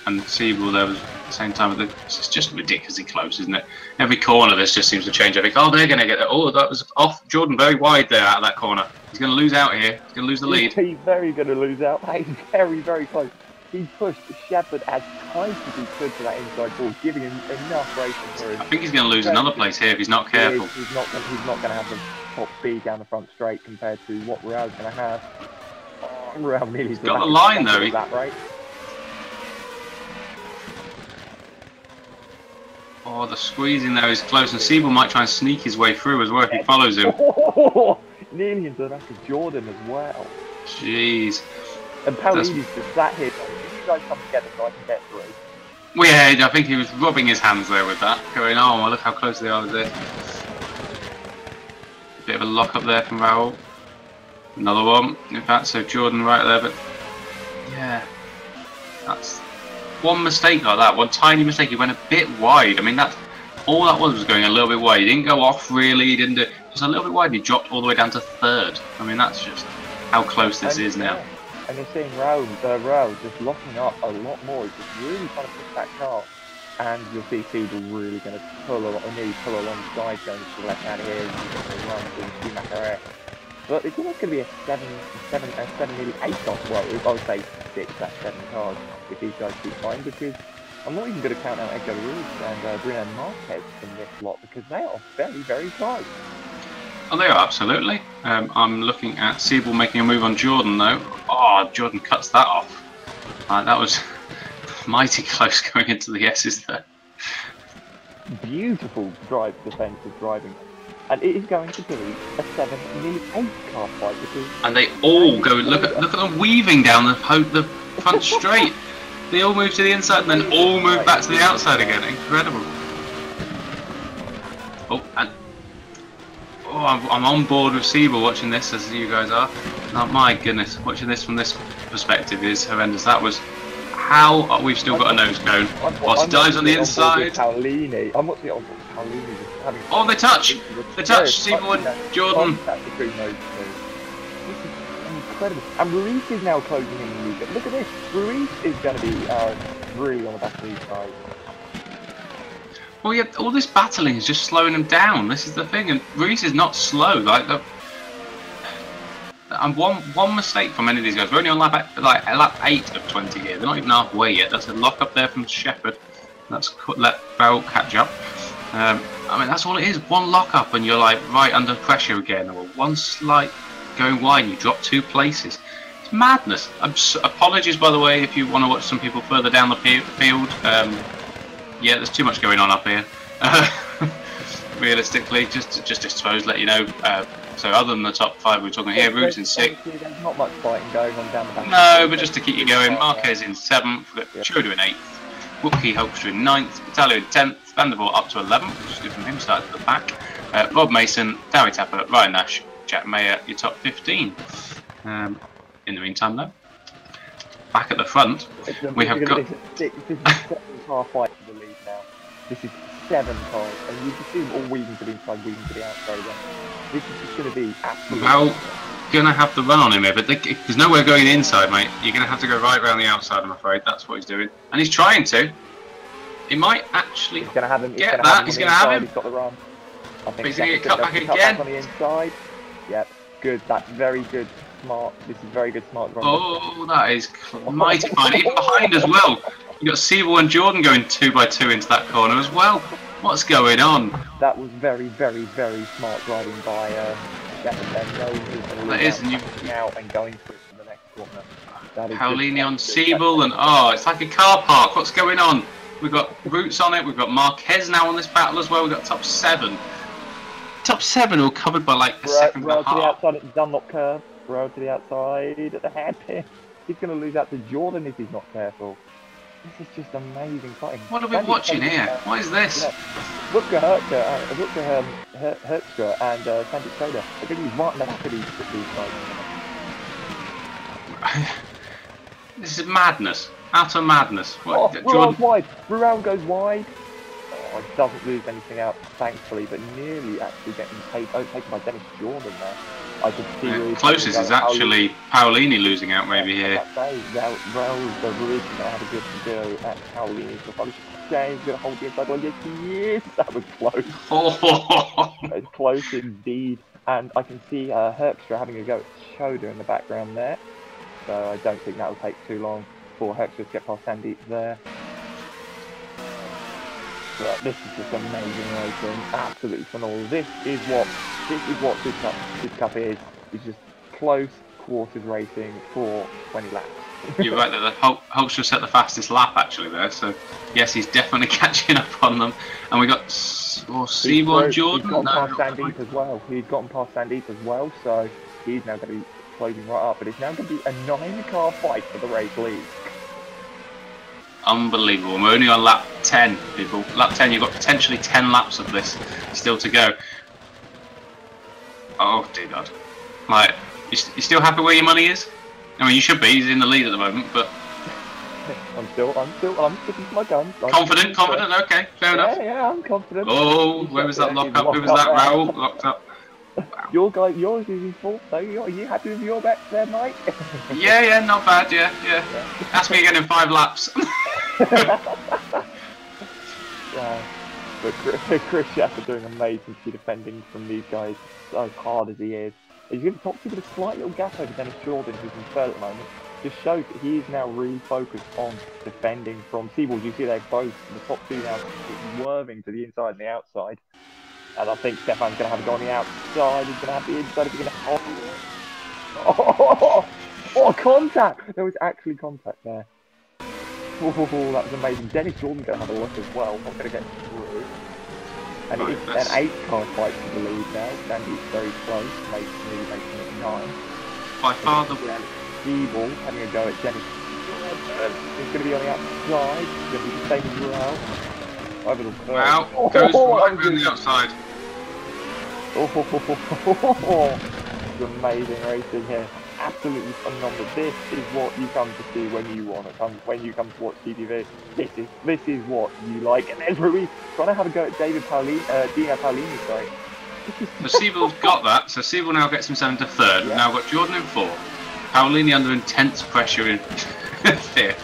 and Siebel there was at the same time. It's just ridiculously close, isn't it? Every corner this just seems to change. I think, oh, they're going to get there. Oh, that was off. Jordan very wide there out of that corner. He's going to lose out here. He's going to lose the lead.
He's very going to lose out. He's very, very close. He pushed Shepherd as tight as he could to that inside ball, giving him enough racing for him.
I think he's going to lose another place here if he's not careful.
He's not going to have the top speed down the front straight compared to what Real's going to have. Oh, Real nearly
got the line though.
That rate.
Oh, the squeezing there is close, and Siebel might try and sneak his way through as well if he follows him.
Nearly into the back of Jordan as well.
Jeez.
And Paolini's just sat here. You guys come together so I can get through.
Well, yeah, I think he was rubbing his hands there with that, going, oh, well, look how close they are with this. Bit of a lock up there from Raoul. Another one, in fact, so Jordan right there, but yeah, that's one mistake like that, one tiny mistake. He went a bit wide. I mean, that's all that was going a little bit wide. He didn't go off really, he didn't do just a little bit wide, and he dropped all the way down to 3rd. I mean, that's just how close this is now.
Yeah. And you're seeing Raoul just locking up a lot more. He's just really trying to push that car. And you'll see Siebel really going to pull alongside going to the left hand here and run to Schumacher. But it's almost going to be a 7, nearly 8 off. Well, I would say 6, that's 7 cars if these guys keep fighting, because I'm not even going to count out Edgar Ruiz and Bruno Marquez from this lot, because they are very, very close.
Oh, they are, absolutely. I'm looking at Siebel making a move on Jordan, though. Oh, Jordan cuts that off. That was mighty close going into the S's there.
Beautiful defensive driving. And it is going to be a 7, nearly 8 car fight, because...
And they all go, look at them weaving down the front straight. They all move to the inside and then all move back to the outside again. Incredible. Oh, and... Oh, I'm on board with Siebel watching this, as you guys are. Oh my goodness, watching this from this perspective is horrendous. That was how we've still got a nose cone. Whilst he dives on the inside.
Paolini. I'm watching it on Paolini just having...
Oh, they touch! They touch! Siebel and Jordan.
This is incredible. And Ruiz is now closing in the lead. Look at this. Ruiz is going to be really on the back of these guys.
Well, yeah, all this battling is just slowing him down. This is the thing, and Ruiz is not slow. Like and one mistake from any of these guys. We're only on lap 8 of 20 here. They're not even halfway yet. That's a lock up there from Shepherd. That's let Barrel catch up. I mean, that's all it is. One lock up, and you're like right under pressure again, or one slight going wide, and you drop 2 places. It's madness. Apologies, by the way, if you want to watch some people further down the field. Yeah, there's too much going on up here. Realistically, just to suppose, let you know. So other than the top 5 we're talking here, Ruiz in 6th.
There's not much fighting going on down the back.
No, but just to keep you going, Marquez in 7th, we've got Schroeder in 8th, Woodkey Holster in 9th, Vitaly in 10th, Vandervoort up to 11th, which is good from him, started at the back. Rob Mason, Dowie Tapper, Ryan Nash, Jack Mayer, your top 15. In the meantime, though, back at the front. We have got...
This is a 7-car fight for the lead now. This is 7 cars, and you can see them all weaving to the inside, weaving to the outside again. This is just going to be absolutely...
Well, gonna have to run on him here, but there's nowhere going inside, mate. You're gonna have to go right around the outside, I'm afraid. That's what he's doing. And he's trying to. He might actually
get
that. He's gonna have him.
He's got the run. I think
he's gonna get cut back again.
Back on the inside. Yep, good. That's very good. Smart. This is very good. Smart run.
Oh, that is mighty fine. He's behind as well. You got Siebel and Jordan going 2x2 into that corner as well. What's going on?
That was very, very, very smart driving by That
is, and you
out and going for it in the next corner.
Paolini on Siebel, and oh, it's like a car park. What's going on? We've got Roots on it. We've got Marquez now on this battle as well. We've got top 7. Top 7 all covered by like a second and a half.
To the outside at the Dunlop curve. Road to the outside at the hairpin. He's going to lose out to Jordan if he's not careful. This is just amazing fighting.
What are we watching here? What is this?
Rutger Hertzger and Sandy Soda. I think he's right in the back of these guys.
This is madness. Utter madness.
What, Ruel's wide. Ruel goes wide. Oh, he doesn't lose anything out, thankfully, but nearly actually getting taken by Dennis Jordan there. I could see really
closest is actually Paolini losing out maybe here.
Raul's the really going to have a good to do at Paolini. So probably James going to hold the inside one. Yes, he is. That was close. That was close indeed. And I can see Herkstra having a go at Shoda in the background there. So I don't think that will take too long for Herkstra to get past Sandeep there. But this is just amazing racing, absolutely phenomenal. This is what Supercup is. It's just close quarters racing for 20 laps.
You're right there. Hulkster set the fastest lap actually there, so yes, he's definitely catching up on them. And we got Siebel and Jordan.
He's gotten past Sandeep as well. He's gotten past Sandeep as well, so he's now going to be closing right up. But it's now going to be a 9-car fight for the race lead.
Unbelievable. We're only on lap 10, people. Lap 10, you've got potentially 10 laps of this still to go. Oh, dear God. Like, you still happy where your money is? I mean, you should be. He's in the lead at the moment, but...
I'm sticking to my guns.
Confident? Okay, fair enough.
Yeah, I'm confident.
Oh, where was that lock up? Who was that, Raul? Locked up.
Wow. Yours is in fourth, though. Are you happy with your bets there, Mike?
Yeah, not bad, yeah. Ask me again in 5 laps.
But Chris Sheffer doing amazing to be defending from these guys as hard as he is. He's going to top 2 with a slight little gap over Dennis Jordan, who's in third at the moment. Just shows that he is now really focused on defending from Siebel. You see they're both the top 2 now swerving to the inside and the outside. And I think Stefan's going to have a go on the outside. He's going to have the inside. He's going to... Oh, contact! There was actually contact there. Oh, that was amazing. Dennis Jordan's going to have a look as well. Not going to get through. And it's an 8-car fight for the lead now. Sandy's very close, making it 9.
By far the...
Siebel having a go at Dennis. He's going to be on the outside. He's going to be the same as well. Over the curve.
Wow, goes right around the outside.
It's amazing racing here. Absolutely phenomenal. This is what you come to see when you want to come to watch GPV. This is what you like. And there's Ruiz trying to have a go at Dino Paolini, sorry.
So Siebel's got that, so Siebel now gets himself into 3rd. We've now got Jordan in 4th. Paolini under intense pressure in 5th.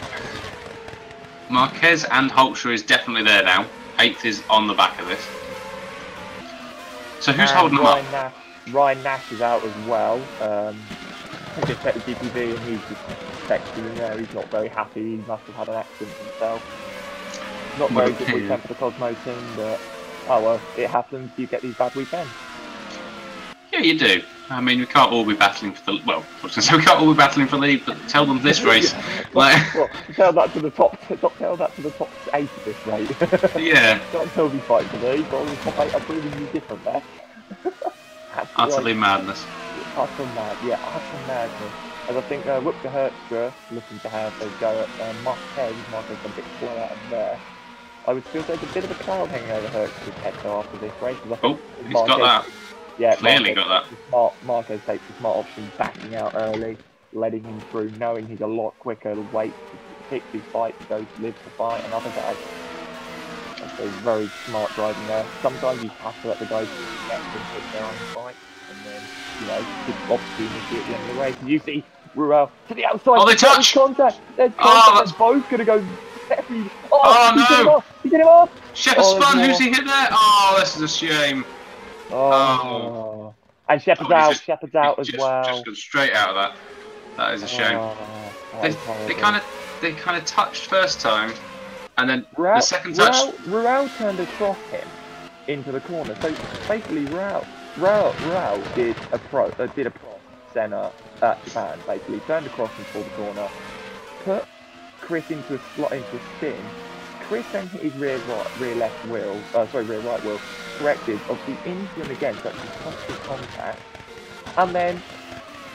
Marquez and Hulkshaw is definitely there now. 8th is on the back of this. So who's holding them up?
Ryan Nash is out as well. He just checked the GPV and he's just texting in there. He's not very happy. He must have had an accident himself. Not very good weekend for the Cosmo team, but oh well, it happens. You get these bad weekends.
Yeah, you do. I mean, we can't all be battling for the... Well, we can't all be battling for the lead, but tell them this race.
Well, tell that to the top 8 of this race.
Yeah.
Don't tell me fight for these, but the top 8 are proving you different there.
Utterly madness.
Utter madness. As I think Rutger Hertzger looking to have a go at Marquez. Marquez a bit slow out of there. I would feel there's a bit of a cloud hanging over Hertzger's head after this race.
Oh, he's got that.
Yeah,
clearly got that.
Marquez takes the smart option, backing out early. letting him through, knowing he's a lot quicker, wait, picks his fight, goes to live to fight another guy. That's a very smart driving there. Sometimes you have to let the guys get and pick their own fight, and then, you know, just opportunity at the end of the race. You see Ruel to the outside.
Oh, they touch!
Contact! There's contact!
Oh,
They're both going to go very...
Oh,
he
no!
did him off! He did him off!
Shepard spun, who's he hit there? Oh, this is a shame.
Oh. And Shepard's out, Shepard's out as well.
Just gone straight out of that. That is a shame. They kind of touched first time, and then the second touch.
Ruel turned across him into the corner. So basically, Ruel did a pro center at Japan. Basically, turned across into the corner, put Chris into a spin. Chris then hit his rear right wheel, corrected, obviously into him again, so it's constant contact. And then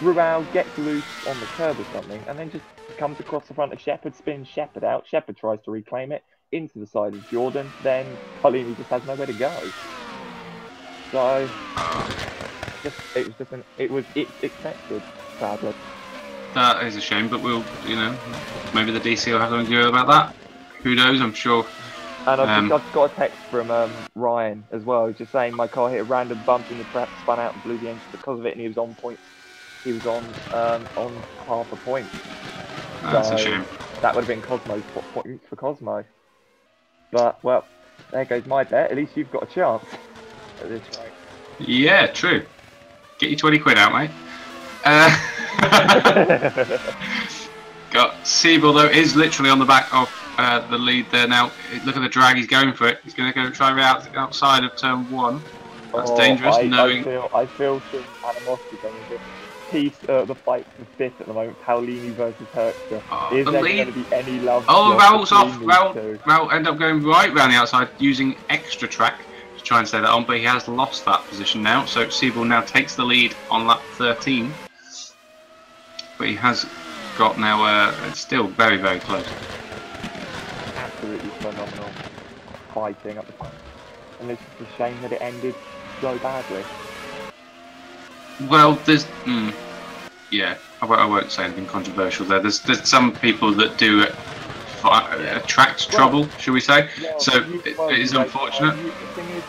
Ruel gets loose on the curb or something, and then just comes across the front of Shepard, spins Shepard out. Shepard tries to reclaim it into the side of Jordan. Then Paulini just has nowhere to go. So it's expected, sadly.
That is a shame, but we'll, you know, maybe the DC will have something to do about that. Who knows? I'm sure.
And I've got a text from Ryan as well, just saying my car hit a random bump in the prep, spun out and blew the engine because of it, and he was on point. He was on half a point.
That's a shame.
That would have been Cosmo's points for Cosmo. But well, there goes my bet. At least you've got a chance at this rate.
Yeah, true. Get your 20 quid out, mate. Got Siebel though is literally on the back of the lead there now. Look at the drag, he's going for it. He's going to go try outside of turn 1. That's dangerous.
I feel some animosity going into the fight for 5th at the moment. Paulini versus Hertzler. Is there going to be any love?
Oh, Raul's off. Raul end up going right round the outside using extra track to try and stay that on, but he has lost that position now. So Siebel now takes the lead on lap 13. But he has got now, it's still very, very close.
Absolutely phenomenal fighting up the front. And it's just a shame that it ended so badly.
Well, there's, yeah, I won't say anything controversial there. There's some people that do attract trouble, shall we say? So it is unfortunate.
The thing is,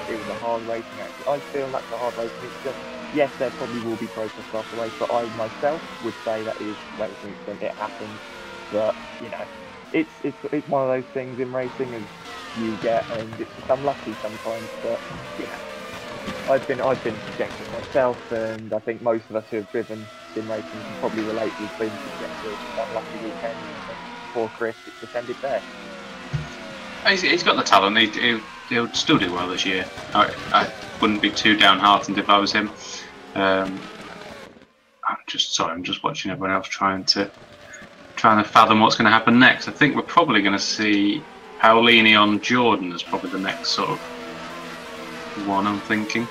it was a hard racing actually. I feel that's a hard racing. It's just, yes, there probably will be protests after the race, but I myself would say that is racing. It happens, but you know, it's one of those things in racing as you get, and it's just unlucky sometimes. But you know, I've been subjected myself, and I think most of us who have driven sim racing can probably relate with being subjected to unlucky weekend. For Chris, it's just ended there.
He's got the talent. He'll still do well this year. I wouldn't be too downhearted if I was him. I'm just watching everyone else trying to fathom what's going to happen next. I think we're probably going to see Paulini on Jordan as probably the next sort of one. I'm thinking.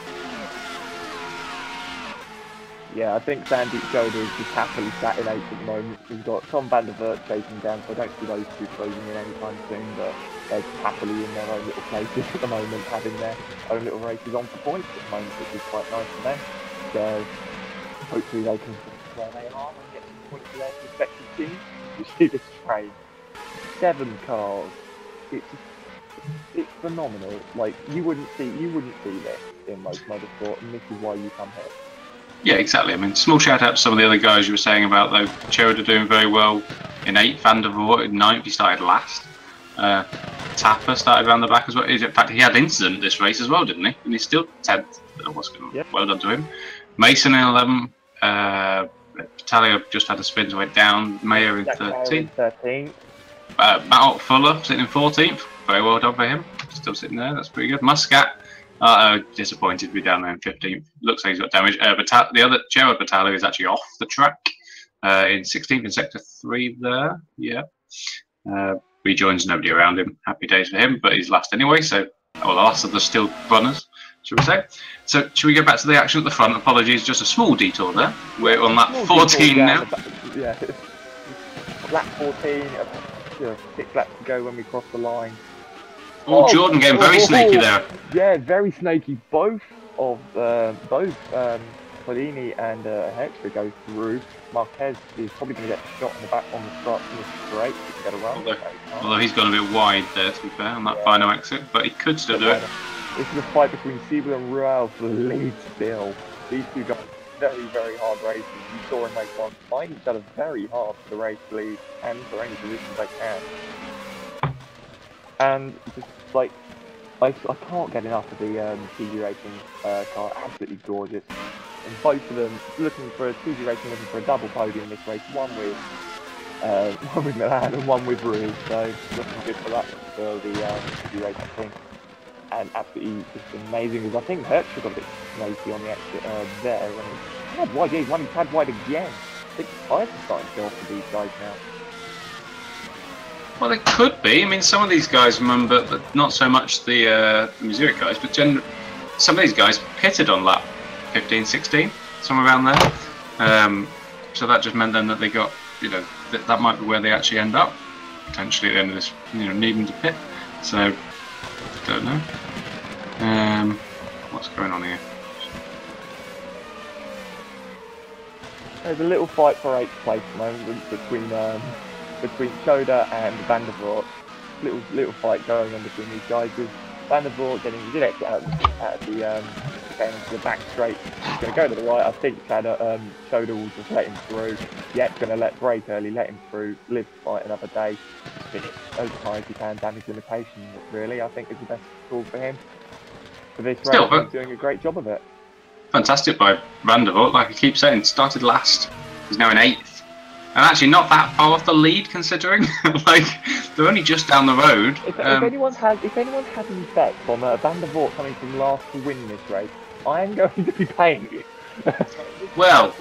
Yeah, I think Sandeep Joda is just happily sat in 8th at the moment. We've got Tom van der Vert chasing down, so I don't see those two closing in anytime soon, but they're happily in their own little places at the moment, having their own little races on for points at the moment, which is quite nice for them. So hopefully they can finish where they are and get some points for their respective teams. You see this train, 7 cars. It's phenomenal. Like you wouldn't see this in most motorsport, and this is why you come here.
Yeah, exactly. I mean, small shout out to some of the other guys you were saying about, though. Cherrod doing very well in 8th, Van der Voort in 9th, he started last. Tapper started around the back as well. In fact, he had incident this race as well, didn't he? And he's still 10th. Yep. Well done to him. Mason in 11th. Battaglia just had a spin, went down. Mayer in 13th. Matt Fuller sitting in 14th. Very well done for him. Still sitting there. That's pretty good. Muscat. Disappointed to be down there in 15th. Looks like he's got damage. The other Cherrod Battaglia is actually off the track in 16th in sector 3 there. Yeah. Rejoins nobody around him. Happy days for him, but he's last anyway. So, the last of the still runners, should we say? So, should we go back to the action at the front? Apologies, just a small detour there. We're on lap 14 now.
Yeah. Lap 14. 6 laps to go when we cross the line.
Oh, Jordan getting very snaky there.
Yeah, very snaky. Both Polini and Hector go through. Marquez is probably going to get shot on the back on the start from the straight. He can get a run.
Although he's gone a bit wide there, to be fair, on that final exit, but he could still do it.
This is a fight between Siebel and Ruel for the lead still. These two guys very, very hard races. You saw in race 1 find each other very hard for the race lead and for any positions they can. And just like, I can't get enough of the TG Racing car. Absolutely gorgeous. And both of them looking for a TG Racing, looking for a double podium in this race. One with Milan and one with Ruiz. So looking good for that for the TG Racing team. And absolutely just amazing, because I think Hertz got a bit smoky on the exit there. When he had wide, yeah, he's had wide again. I think the tyres are starting to go off for these guys now.
Well, they could be. I mean, some of these guys, remember, but not so much the Missouri guys, but some of these guys pitted on lap 15, 16, somewhere around there. So that just meant then that they got, you know, that might be where they actually end up, potentially at the end of this, you know, needing to pit. So, don't know. What's going on here?
There's a little fight for 8th place at the moment between Choda and Van der Voort. Little fight going on between these guys, with Van der Voort getting a good exit out of the going into the back straight. He's going to go to the right. I think Choda will just let him through. Yet going to let break early, let him through, live to fight another day, finish as high as he can, damage limitation. Really, I think is the best call for him for this race. He's doing a great job of it.
Fantastic by Van der Voort, like I keep saying, started last. He's now in 8th. And actually not that far off the lead, considering. Like, they're only just down the road.
If anyone's had any bets on Van der Voort coming from last to win this race, I am going to be paying you.
Well,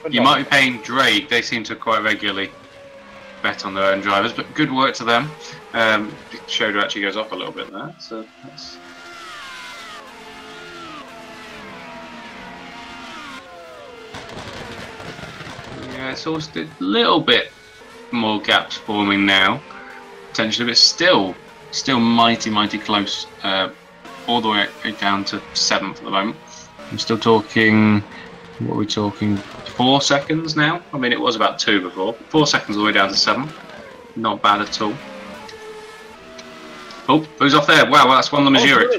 you might be paying Drake. They seem to quite regularly bet on their own drivers, but good work to them. Shoda actually goes off a little bit there, so that's... Yeah, it's also a little bit more gaps forming now, potentially, but still mighty close, all the way down to 7th at the moment. I'm still talking, what are we talking, 4 seconds now? I mean, it was about 2 before. 4 seconds all the way down to 7th. Not bad at all. Oh, who's off there? Wow, well, that's one of the Mazuriks.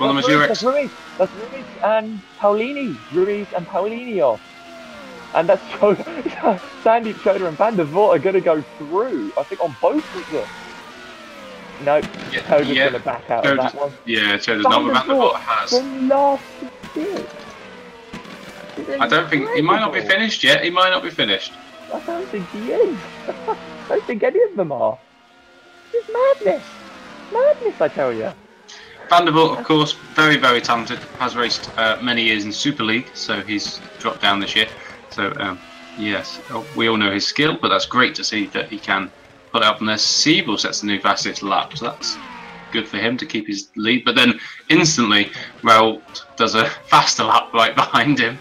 That's Ruiz and Paulini. Ruiz and Paulini off. And that's Sandy, Choda and Van der Voort are going to go through, I think, on both of them. No, Choda's going to back out of that one.
Yeah, Choda's not, but Van der Voort has.
From last year.
I don't think, he might not be finished yet, he might not be finished.
I don't think he is. I don't think any of them are. It's madness. Madness, I tell you.
Van der Voort, of course, very talented, has raced many years in Super League, so he's dropped down this year. So, yes, we all know his skill, but that's great to see that he can put it up. And there, Siebel sets the new fastest lap, so that's good for him to keep his lead. But then, instantly, Raul does a faster lap right behind him.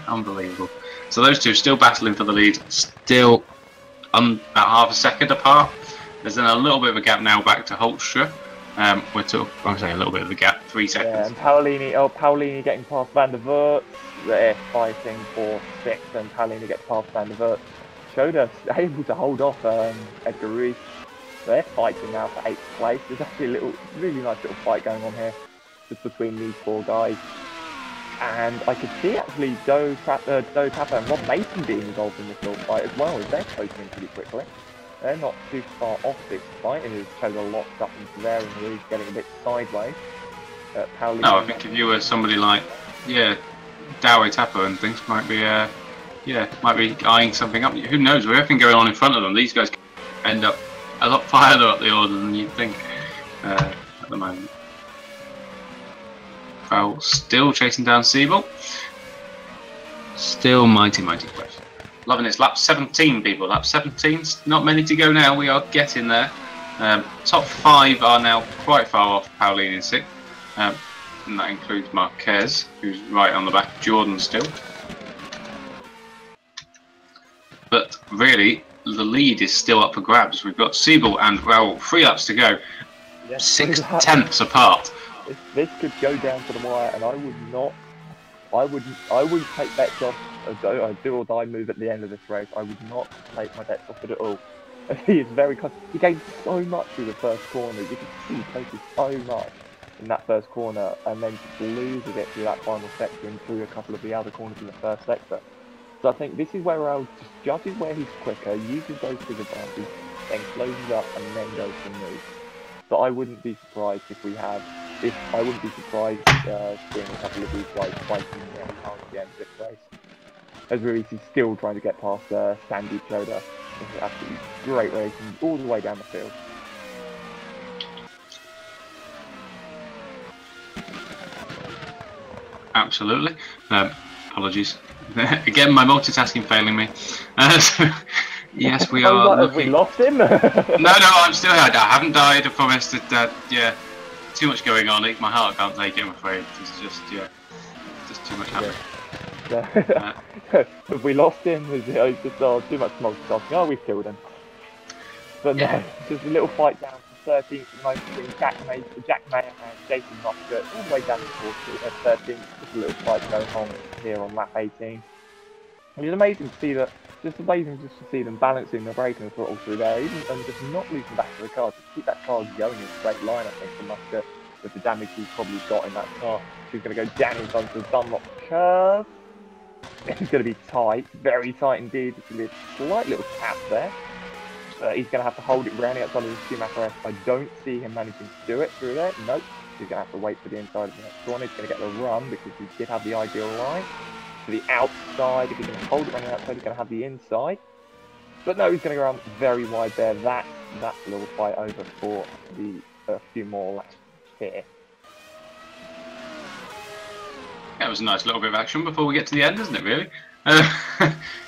Unbelievable. So those two still battling for the lead, still about half a second apart. There's then a little bit of a gap now back to Holstra. I'm saying a little bit of a gap, 3 seconds. Yeah,
and Paulini getting past Van der Voort. They're fighting for 6th, and Paulini gets past Van der Voort. Choda able to hold off Edgar Ruiz. They're fighting now for 8th place. There's actually a really nice little fight going on here, just between these 4 guys. And I could see actually Joe Tapper and Rob Mason being involved in this little fight as well, as they're closing in pretty quickly. They're not too far off this fight, and it's Choda locked up into there, and Ruiz getting a bit sideways.
No, I think if you were somebody like, Dowie Tapper and things might be eyeing something up. Who knows? With everything going on in front of them, these guys end up a lot farther up the order than you'd think at the moment. Raul still chasing down Siebel. Still mighty close. Loving this. Lap 17, people. Lap 17. Not many to go now. We are getting there. Top 5 are now quite far off Paulini in 6th. And that includes Marquez, who's right on the back. Jordan still. But really, the lead is still up for grabs. We've got Siebel and Raul 3 laps to go. Yes, 6 tenths apart.
This could go down to the wire, and I wouldn't take bets off a do or die move at the end of this race. I would not take my bets off it at all. He is very close. He gained so much through the first corner. You can see he places so much in that first corner, and then just loses it through that final sector and through a couple of the other corners in the first sector. So I think this is where I'll just judges where he's quicker, uses those big advantages, then closes up and then goes for moves. So I wouldn't be surprised if we have, I wouldn't be surprised seeing a couple of these guys fighting really hard at the end of this race. As Ruiz is still trying to get past Sandy Choda. It's an absolutely great racing all the way down the field.
Absolutely. Apologies. Again, my multitasking failing me. So, yes, we are.
Have we lost him?
No, I'm still here. I haven't died. I promised that. Yeah, too much going on. My heart can't take it. I'm afraid. It's just too much happening.
Yeah. Have we lost him? Is it just too much multitasking? Oh, we've killed him. But no, just a little fight down from 13th at the moment between Jack Mayer and Jason Muscat, all the way down to 13th. Just a little fight going on here on lap 18. It was amazing to see that. Just amazing just to see them balancing the brake and the throttle through there, even and just not losing back to the car. Just keep that car going in a straight line, I think, for Muscat, with the damage he's probably got in that car. He's going to go down in front of the Dunlop curve. It's going to be tight, very tight indeed. It's going to be a slight little tap there. He's going to have to hold it rounding outside of the Schumacher S. I don't see him managing to do it through there. Nope. He's going to have to wait for the inside of the next corner. He's going to get the run because he did have the ideal line. To the outside, if he's going to hold it around the outside, he's going to have the inside. But no, he's going to go around very wide there. That's a little fight over for a few more laps here.
That was a nice little bit of action before we get to the end, isn't it, really?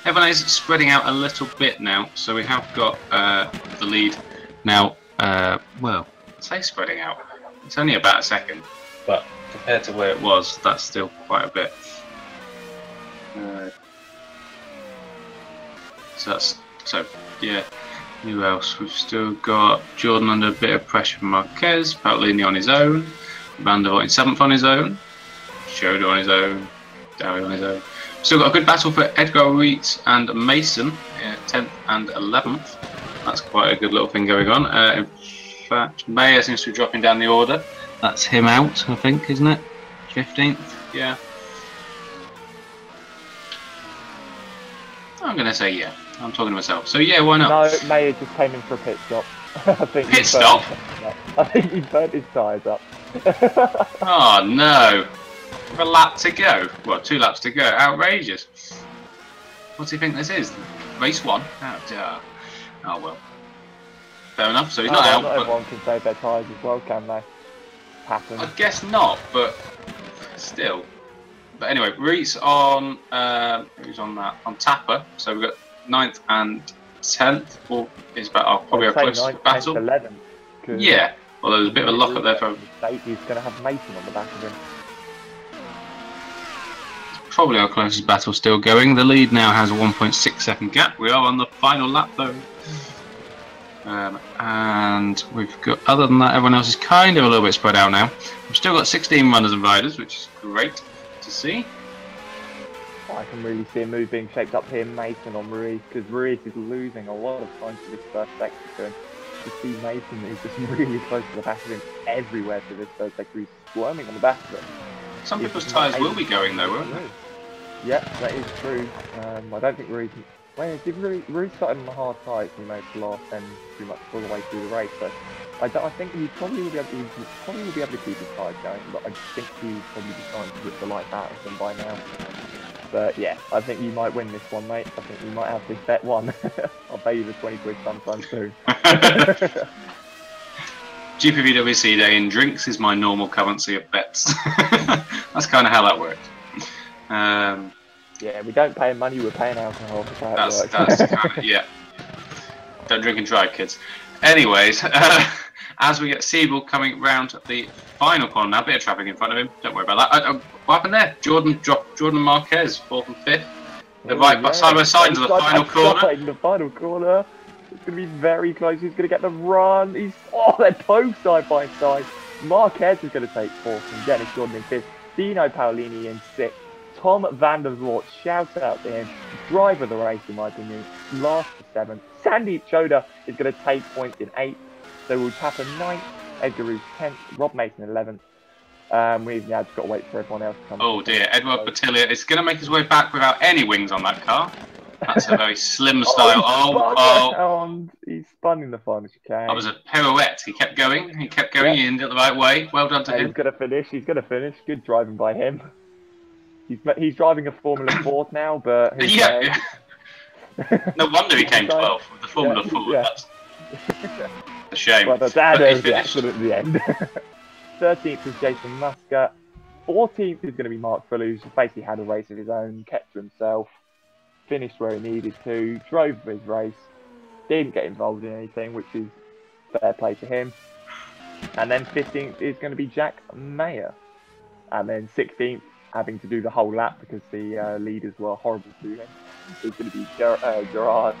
Everyone is spreading out a little bit now, so we have got the lead now. Well, I'd say spreading out. It's only about a second, but compared to where it was, that's still quite a bit. Yeah. Who else? We've still got Jordan under a bit of pressure from Marquez, Paolini on his own, Van der Voort in 7th on his own, Choda on his own, Dowie on his own. Still got a good battle for Edgar Ruiz and Mason, 10th and 11th. That's quite a good little thing going on. In fact, Mayer seems to be dropping down the order. That's him out, I think, isn't it? 15th, yeah. I'm going to say yeah. I'm talking to myself. So yeah, why not?
No, Mayer just came in for a pit stop. I think
pit stop?
I think he burnt his tyres up.
Oh no. With a lap to go. Well, 2 laps to go. Outrageous. What do you think this is? Race 1? Oh well. Fair enough. So he's not out.
Not
but
everyone can save their tyres as well, can they? Happens.
I guess not, but still. But anyway, Ruiz on who's on that? On Tapper. So we've got 9th and 10th. Or is probably our closest battle.
11th.
Yeah. Well, there's a bit of a lock up there for.
He's going to have Mason on the back of him.
Probably our closest battle still going. The lead now has a 1.6 second gap. We are on the final lap though. And we've got, other than that, everyone else is kind of a little bit spread out now. We've still got 16 runners and riders, which is great to see.
I can really see a move being shaped up here, Mason on Ruiz, because Ruiz is losing a lot of time to this first sector to him. To see Mason is just really close to the back of him everywhere to this first sector. He's squirming on the back of it.
Some people's tyres will be going though, won't they?
Yeah, that is true. I don't think Ruiz... Well, Ruiz started on the hard tyres and he managed to last then pretty much all the way through the race. So I think he probably will be able to keep his tyres going, but I think he'll probably be trying to rip the life out of them by now. But yeah, I think you might win this one, mate. I think you might have this bet won. I'll pay you the 20 quid sometime soon.
GPVWC day in drinks is my normal currency of bets. That's kind of how that works.
Yeah, we don't pay money, we're paying alcohol.
That's kind of, yeah. Don't drink and drive, kids. Anyways, as we get Siebel coming round the final corner now, a bit of traffic in front of him. Don't worry about that. What happened there? Jordan Marquez, 4th and 5th. They're side by side into the final corner.
In the final corner. It's going to be very close. He's going to get the run. They're both side by side. Marquez is going to take 4th and Dennis Jordan in 5th. Dino Paolini in 6th. Tom van der Voort, shout out to him. Driver of the race, in my opinion. Last to 7th. Sandy Choda is going to take points in 8th. So we'll tap a 9th. Edgar Roos 10th. Rob Mason 11th. We've now just got to wait for everyone else to come.
Oh dear, Edward Battaglia is going to make his way back without any wings on that car. That's a very slim style.
He's spun in the final chicane.
That was a pirouette. He kept going. He kept going.
Yep.
He ended it the right way. Well done to him.
He's going to finish. He's going to finish. Good driving by him. He's driving a Formula Ford now, but
yeah. No wonder he came 12th with the Formula Ford.
Yeah.
That's a shame.
Well, there's the accident at the end. 13th is Jason Muscat. 14th is going to be Mark Fuller, who's basically had a race of his own, kept to himself, finished where he needed to, drove his race, didn't get involved in anything, which is fair play to him. And then 15th is going to be Jack Mayer. And then 16th, having to do the whole lap because the leaders were horrible to him, is going to be Gerard.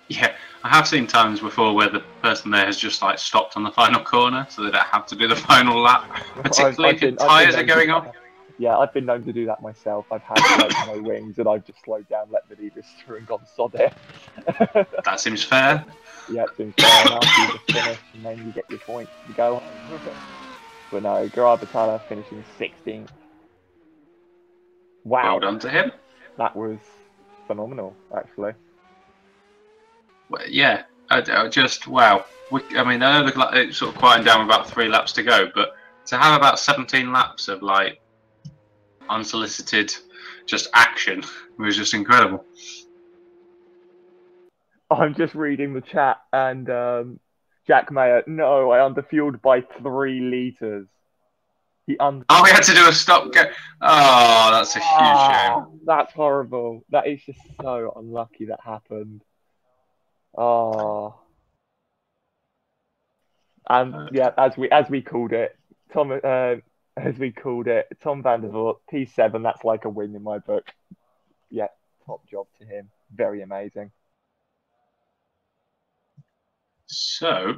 Yeah, I have seen times before where the person there has just like stopped on the final corner so they don't have to do the final lap, particularly if tyres are going off.
Yeah, I've been known to do that myself. I've had like, no wings and I've just slowed down, let the leaders through and gone sod it.
That seems fair.
Yeah, it seems fair enough. You just finish and then you get your points to go home. But no, Gerard Battaglia finishing 16th. Wow.
Well done to him.
That was phenomenal, actually.
Well, yeah, just wow. I mean, I know it's sort of quieting down with about 3 laps to go, but to have about 17 laps of like unsolicited just action was just incredible.
I'm just reading the chat and Jack Mayer, no, I underfueled by 3 litres.
We had to do a stop go. Oh, that's a huge shame.
That's horrible. That is just so unlucky that happened. Oh. And yeah, as we called it, Tom van der Voort, P7, that's like a win in my book. Yeah, top job to him. Very amazing.
So,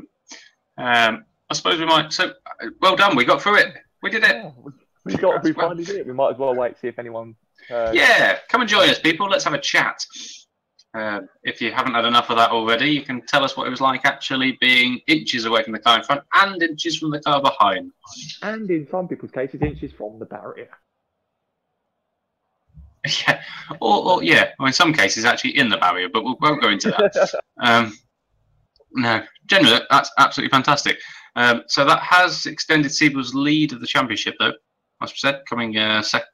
I suppose we might. So, well done. We got through it. We did it.
Yeah, we finally did it. We might as well wait to see if anyone.
Yeah, come and join us, people. Let's have a chat. If you haven't had enough of that already, you can tell us what it was like actually being inches away from the car in front and inches from the car behind. And
in some people's cases, inches from the barrier.
Yeah, or yeah, or in some cases actually in the barrier, but we won't go into that. No, generally that's absolutely fantastic. So that has extended Siebel's lead of the championship, though. As we said, coming second.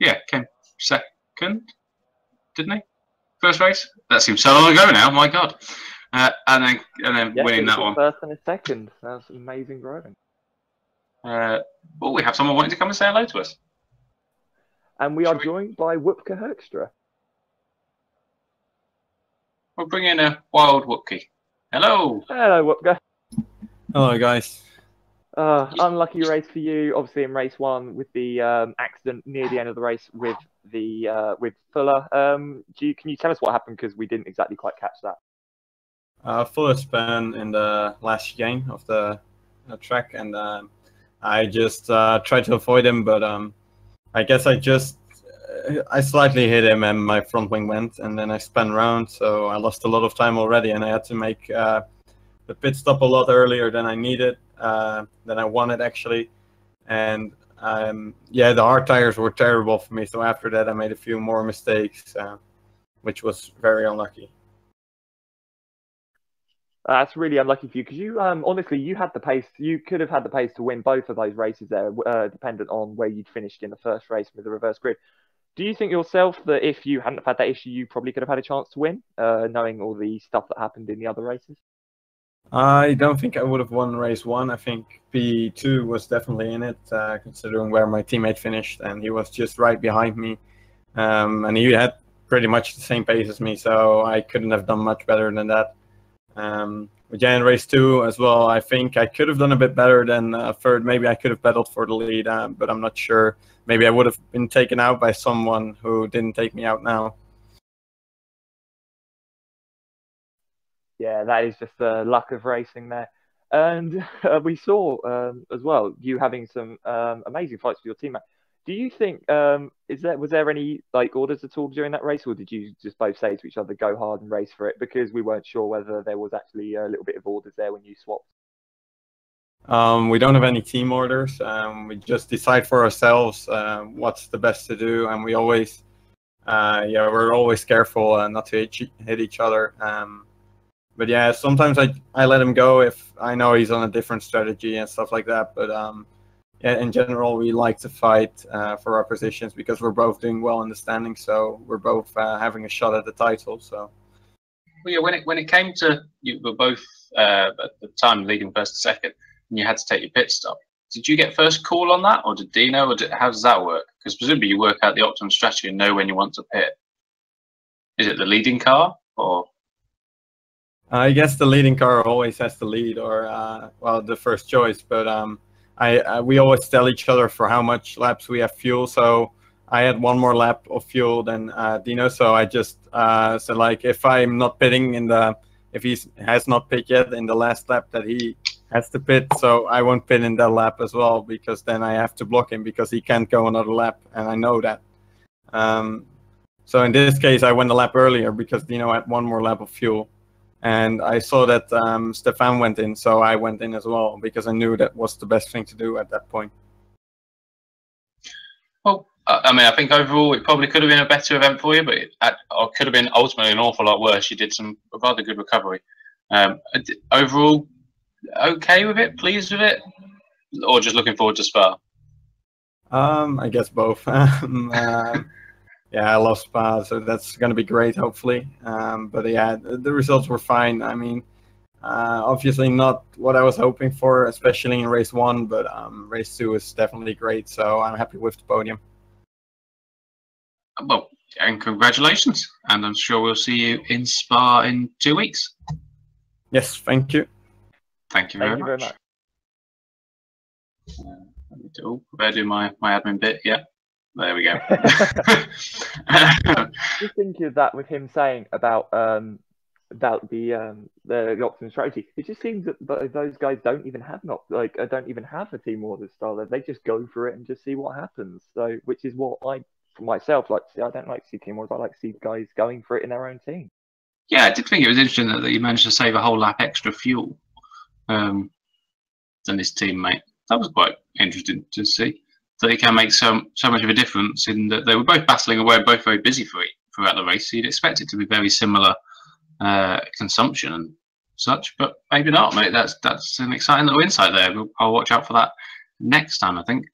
Yeah, came second, didn't he? First race? That seems so long ago now. My God! And then winning that one.
First and a second. That's amazing driving.
Well, we have someone wanting to come and say hello to us.
And we are joined by Wupke Herkstra.
We'll bring in a wild Wupke. Hello.
Hello, Wupke.
Hello, guys.
Unlucky race for you, obviously in race 1 with the accident near the end of the race with Fuller. Can you tell us what happened, because we didn't exactly quite catch that?
Fuller spun in the last chicane of the track, and I just tried to avoid him, but I guess I slightly hit him and my front wing went, and then I spun around, so I lost a lot of time already, and I had to make the pit stop a lot earlier than I needed, than I wanted actually. And yeah, the hard tires were terrible for me, so after that I made a few more mistakes, which was very unlucky.
That's really unlucky for you, because you honestly, you had the pace. You could have had the pace to win both of those races there, dependent on where you'd finished in the first race with the reverse grid. Do you think yourself that if you hadn't had that issue, you probably could have had a chance to win, knowing all the stuff that happened in the other races?
I don't think I would have won race 1. I think P2 was definitely in it, considering where my teammate finished, and he was just right behind me. And he had pretty much the same pace as me, so I couldn't have done much better than that. But yeah, in race 2 as well, I think I could have done a bit better than third. Maybe I could have battled for the lead, but I'm not sure. Maybe I would have been taken out by someone who didn't take me out now.
Yeah, that is just the luck of racing there. And we saw as well you having some amazing fights with your teammate. Do you think was there any like orders at all during that race, or did you just both say to each other, "Go hard and race for it"? Because we weren't sure whether there was actually a little bit of orders there when you swapped.
We don't have any team orders. We just decide for ourselves what's the best to do, and we always, we're always careful not to hit each other. But yeah, sometimes I let him go if I know he's on a different strategy and stuff like that. But yeah, in general, we like to fight for our positions because we're both doing well in the standings, so we're both having a shot at the title. So,
well, yeah, when it came to you were both at the time leading first and second, and you had to take your pit stop. Did you get first call on that, or did Dino, or how does that work? Because presumably you work out the optimum strategy and know when you want to pit. Is it the leading car, or?
I guess the leading car always has to lead, or well, the first choice. But we always tell each other for how much laps we have fuel. So I had one more lap of fuel than Dino. So I just said, like, if I'm not pitting if he has not pit yet in the last lap, that he has to pit. So I won't pit in that lap as well, because then I have to block him because he can't go another lap, and I know that. So in this case, I went a lap earlier because Dino had one more lap of fuel. And I saw that Stefan went in, so I went in as well, because I knew that was the best thing to do at that point.
Well, I mean, I think overall it probably could have been a better event for you, but it could have been ultimately an awful lot worse. You did some rather good recovery. Overall, okay with it, pleased with it, or just looking forward to Spa?
I guess both. Yeah, I love Spa, so that's going to be great, hopefully. But yeah, the results were fine. I mean, obviously not what I was hoping for, especially in race 1, but race 2 is definitely great, so I'm happy with the podium.
Well, and congratulations, and I'm sure we'll see you in Spa in 2 weeks.
Yes, thank you.
Thank you very much. Let me do my admin bit, yeah. There we go.
Just thinking of that with him saying about the optimum strategy, it just seems that those guys don't even have a team order style. They just go for it and just see what happens. So, which is what I, for myself, like to see. I don't like to see team orders. I like to see guys going for it in their own team.
Yeah, I did think it was interesting that you managed to save a whole lap extra fuel than his teammate. That was quite interesting to see. That it can make so much of a difference in that they were both battling away, both very busy throughout the race. So you'd expect it to be very similar consumption and such, but maybe not, mate. That's an exciting little insight there. I'll watch out for that next time, I think.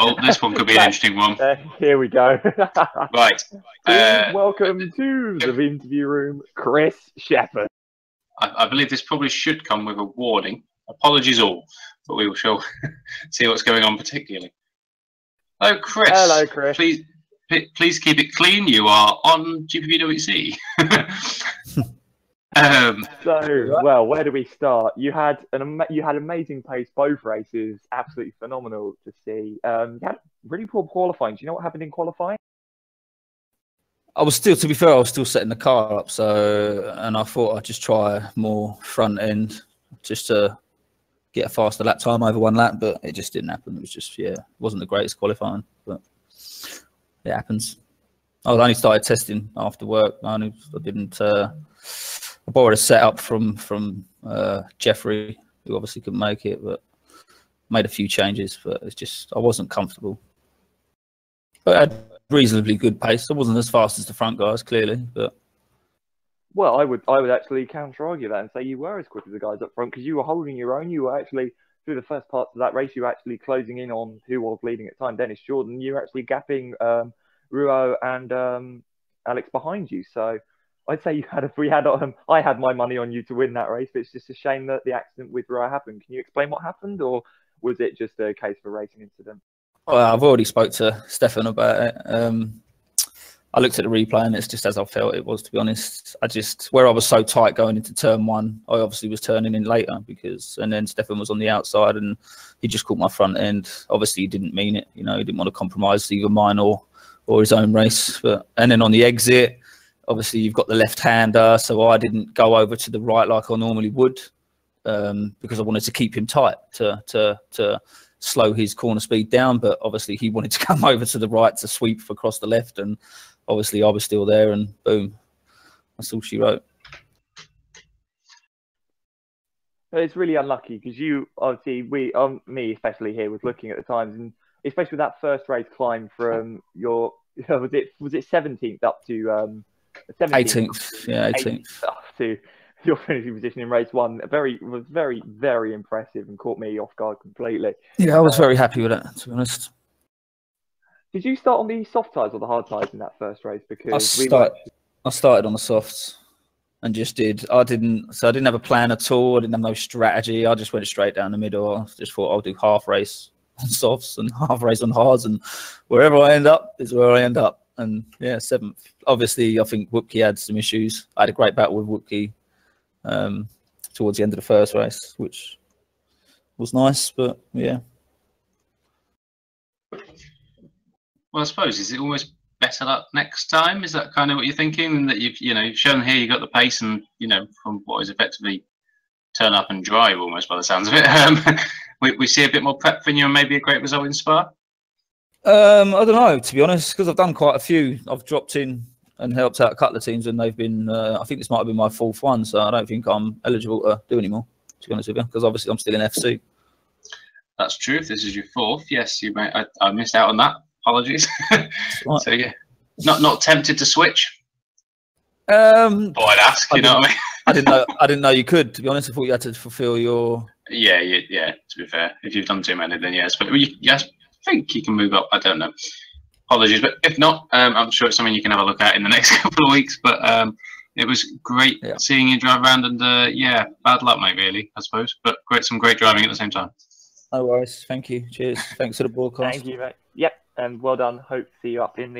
Oh, this one could be an interesting one.
Here we go.
Right.
Welcome to the interview room, Chris Shepherd.
I believe this probably should come with a warning. Apologies all, but we shall see what's going on particularly. Hello, Chris.
Hello, Chris.
Please keep it clean. You are on GPVWC.
So, well, where do we start? You had amazing pace both races, absolutely phenomenal to see. You had really poor qualifying. Do you know what happened in qualifying?
To be fair, I was still setting the car up, and I thought I'd just try more front end just to get a faster lap time over one lap, but it just didn't happen. It was just, it wasn't the greatest qualifying, but it happens. I only started testing after work. I borrowed a setup from Jeffrey, who obviously couldn't make it, but made a few changes, but it's just, I wasn't comfortable. But I had reasonably good pace. I wasn't as fast as the front guys, clearly, but...
Well, I would actually counter-argue that and say you were as quick as the guys up front, because you were holding your own. You were actually, through the first parts of that race, you were actually closing in on who was leading at the time, Dennis Jordan. You were actually gapping Ruo and Alex behind you. So I'd say I had my money on you to win that race, but it's just a shame that the accident with Ruo happened. Can you explain what happened, or was it just a case of a racing incident?
Well, I've already spoke to Stefan about it. I looked at the replay and it's just as I felt it was, to be honest. Where I was so tight going into turn 1, I obviously was turning in later and then Stefan was on the outside and he just caught my front end. Obviously he didn't mean it, he didn't want to compromise either mine or his own race. And then on the exit, obviously you've got the left-hander, so I didn't go over to the right like I normally would. because I wanted to keep him tight to slow his corner speed down. But obviously he wanted to come over to the right to sweep across the left, and obviously I was still there, and boom, that's all she wrote.
It's really unlucky because you obviously me especially here was looking at the times, and especially with that first race climb from your was it 17th up to
18th, yeah, 18th
up to your finishing position in race 1. Was very impressive and caught me off guard completely.
Yeah, I was very happy with that, to be honest.
Did you start on the soft tyres or the hard tyres in that first race? Because
I started on the softs. And just I didn't have a plan at all. I didn't have no strategy. I just went straight down the middle. I just thought I'll do half race on softs and half race on hards, and wherever I end up is where I end up. And yeah, 7th. Obviously, I think Woopke had some issues. I had a great battle with Woopke towards the end of the first race, which was nice, but yeah.
Well, I suppose, is it almost better luck next time? Is that kind of what you're thinking? And that you've shown here you got the pace, and from what is effectively turn up and drive almost by the sounds of it. We see a bit more prep for you and maybe a great result in Spa.
I don't know, to be honest, because I've done quite a few. I've dropped in and helped out a couple of teams, and they've been. I think this might have been my 4th one, so I don't think I'm eligible to do anymore, to be honest with you, because obviously I'm still in FC.
That's true. If this is your 4th, yes, you may. I missed out on that. Apologies. Right. So yeah, not tempted to switch. Thought I'd ask. You know what I mean?
I didn't know you could. To be honest, I thought you had to fulfil your.
Yeah. To be fair, if you've done too many, then yes. But yes, I think you can move up. I don't know. Apologies, but if not, I'm sure it's something you can have a look at in the next couple of weeks. But it was great seeing you drive around, and bad luck, mate. Really, I suppose, but some great driving at the same time.
No worries. Thank you. Cheers. Thanks for the broadcast.
Thank you, mate. Yep. And well done. Hope to see you up in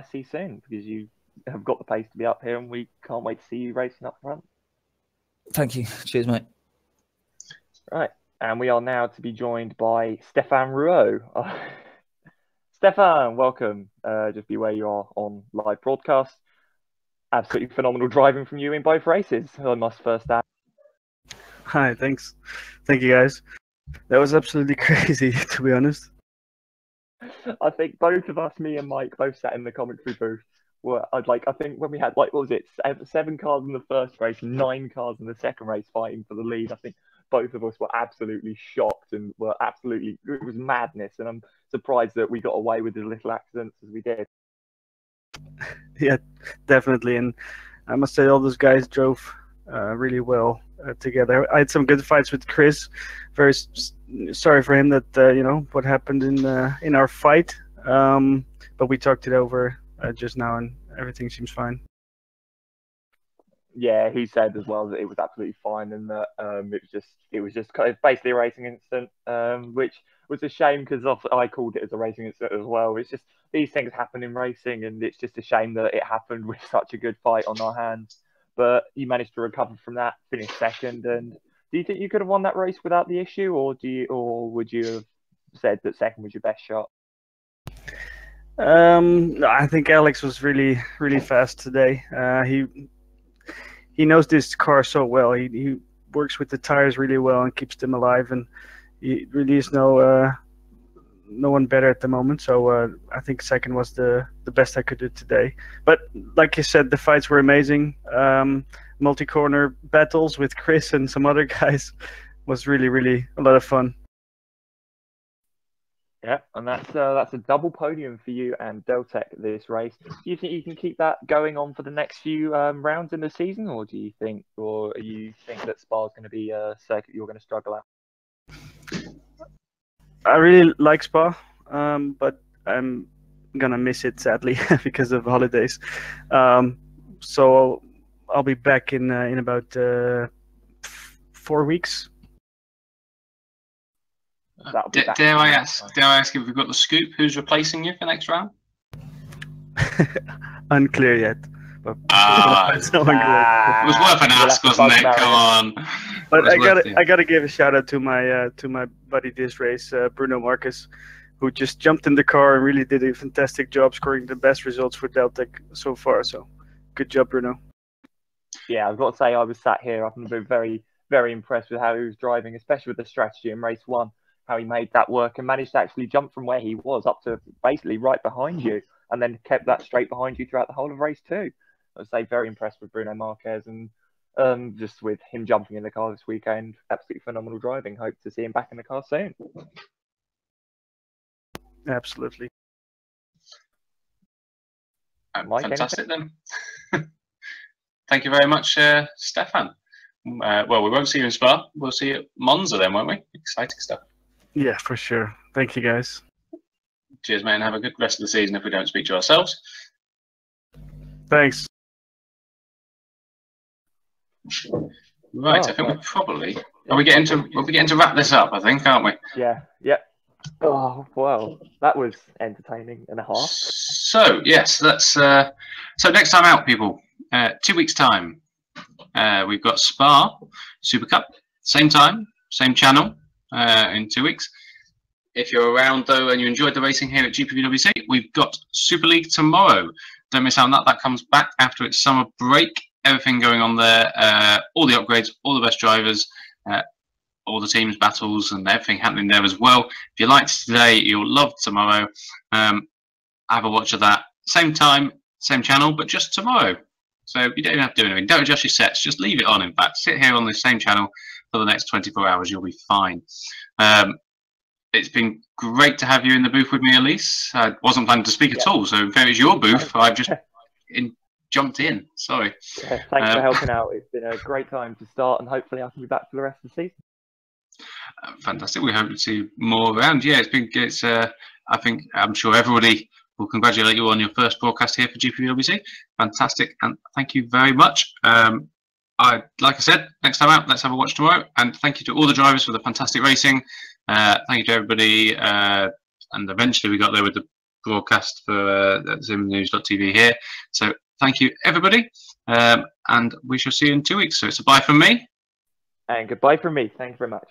SC soon, because you have got the pace to be up here, and we can't wait to see you racing up front.
Thank you. Cheers, mate.
Right, and we are now to be joined by Stefan Rouault. Stefan, welcome. Just be where you are on live broadcast. Absolutely phenomenal driving from you in both races. I must first add.
Hi, thanks. Thank you, guys. That was absolutely crazy, to be honest.
I think both of us, me and Mike, both sat in the commentary booth. I think when we had, what was it, 7 cars in the first race, 9 cars in the second race fighting for the lead, I think both of us were absolutely shocked and it was madness. And I'm surprised that we got away with as little accidents as we did.
Yeah, definitely. And I must say all those guys drove really well together. I had some good fights with Chris. Very sorry for him that what happened in our fight, but we talked it over just now, and everything seems fine.
Yeah, he said as well that it was absolutely fine, and that it was just kind of basically a racing incident, which was a shame because I called it as a racing incident as well. It's just these things happen in racing, and it's just a shame that it happened with such a good fight on our hands. But you managed to recover from that, finished second. And do you think you could have won that race without the issue, or would you have said that second was your best shot?
No, I think Alex was really, really fast today. He knows this car so well. He works with the tires really well and keeps them alive, and he really is no one better at the moment. So I think second was the best I could do today. But like you said, the fights were amazing. Multi-corner battles with Chris and some other guys was really, really a lot of fun.
Yeah, and that's a double podium for you and Deltec this race. Do you think you can keep that going on for the next few rounds in the season, or do you think that Spa's going to be a circuit you're going to struggle at?
I really like Spa, but I'm gonna miss it sadly because of holidays. So I'll be back in about 4 weeks.
Dare I ask if we've got the scoop? Who's replacing you for next round?
Unclear yet. But
it was worth an ask, wasn't it? Come on.
But I gotta give a shout out to my buddy this race, Bruno Marcus, who just jumped in the car and really did a fantastic job, scoring the best results for Deltec so far. So good job, Bruno.
Yeah, I've got to say I was sat here up in the very, very impressed with how he was driving, especially with the strategy in race 1, how he made that work and managed to actually jump from where he was up to basically right behind you, and then kept that straight behind you throughout the whole of race 2. I would say very impressed with Bruno Marquez, and just with him jumping in the car this weekend, absolutely phenomenal driving. Hope to see him back in the car soon.
Absolutely.
Mike,
Fantastic then. Thank you very much, Stefan. Well, we won't see you in Spa. We'll see you at Monza then, won't we? Exciting stuff.
Yeah, for sure. Thank you, guys.
Cheers, mate, and have a good rest of the season if we don't speak to ourselves.
Thanks.
Right, I think we probably are we getting to wrap this up, I think, aren't we?
Yeah. Oh well, that was entertaining and a half.
So yes, let's so next time out, people, 2 weeks time, we've got Spa Supercup, same time, same channel, in 2 weeks. If you're around though and you enjoyed the racing here at GPVWC, we've got Super League tomorrow. Don't miss out on that. That comes back after its summer break. Everything going on there, all the upgrades, all the best drivers, all the teams battles and everything happening there as well. If you liked today, you'll love tomorrow. Have a watch of that. Same time, same channel, but just tomorrow. So you don't even have to do anything. Don't adjust your sets. Just leave it on, in fact. Sit here on the same channel for the next 24 hours. You'll be fine. It's been great to have you in the booth with me, Elise. I wasn't planning to speak at all, so if it was your booth, I've just jumped in. Sorry.
Yeah, thanks for helping out. It's been a great time to start, and hopefully I can be back for the rest of the season.
Fantastic. We hope to see more around. Yeah, I'm sure everybody will congratulate you on your first broadcast here for GPVWC. Fantastic, and thank you very much. Like I said, next time out, let's have a watch tomorrow. And thank you to all the drivers for the fantastic racing. Thank you to everybody. And eventually we got there with the broadcast for zimnews.tv here. So thank you, everybody. And we shall see you in 2 weeks. So it's a bye from me.
And goodbye from me. Thank you very much.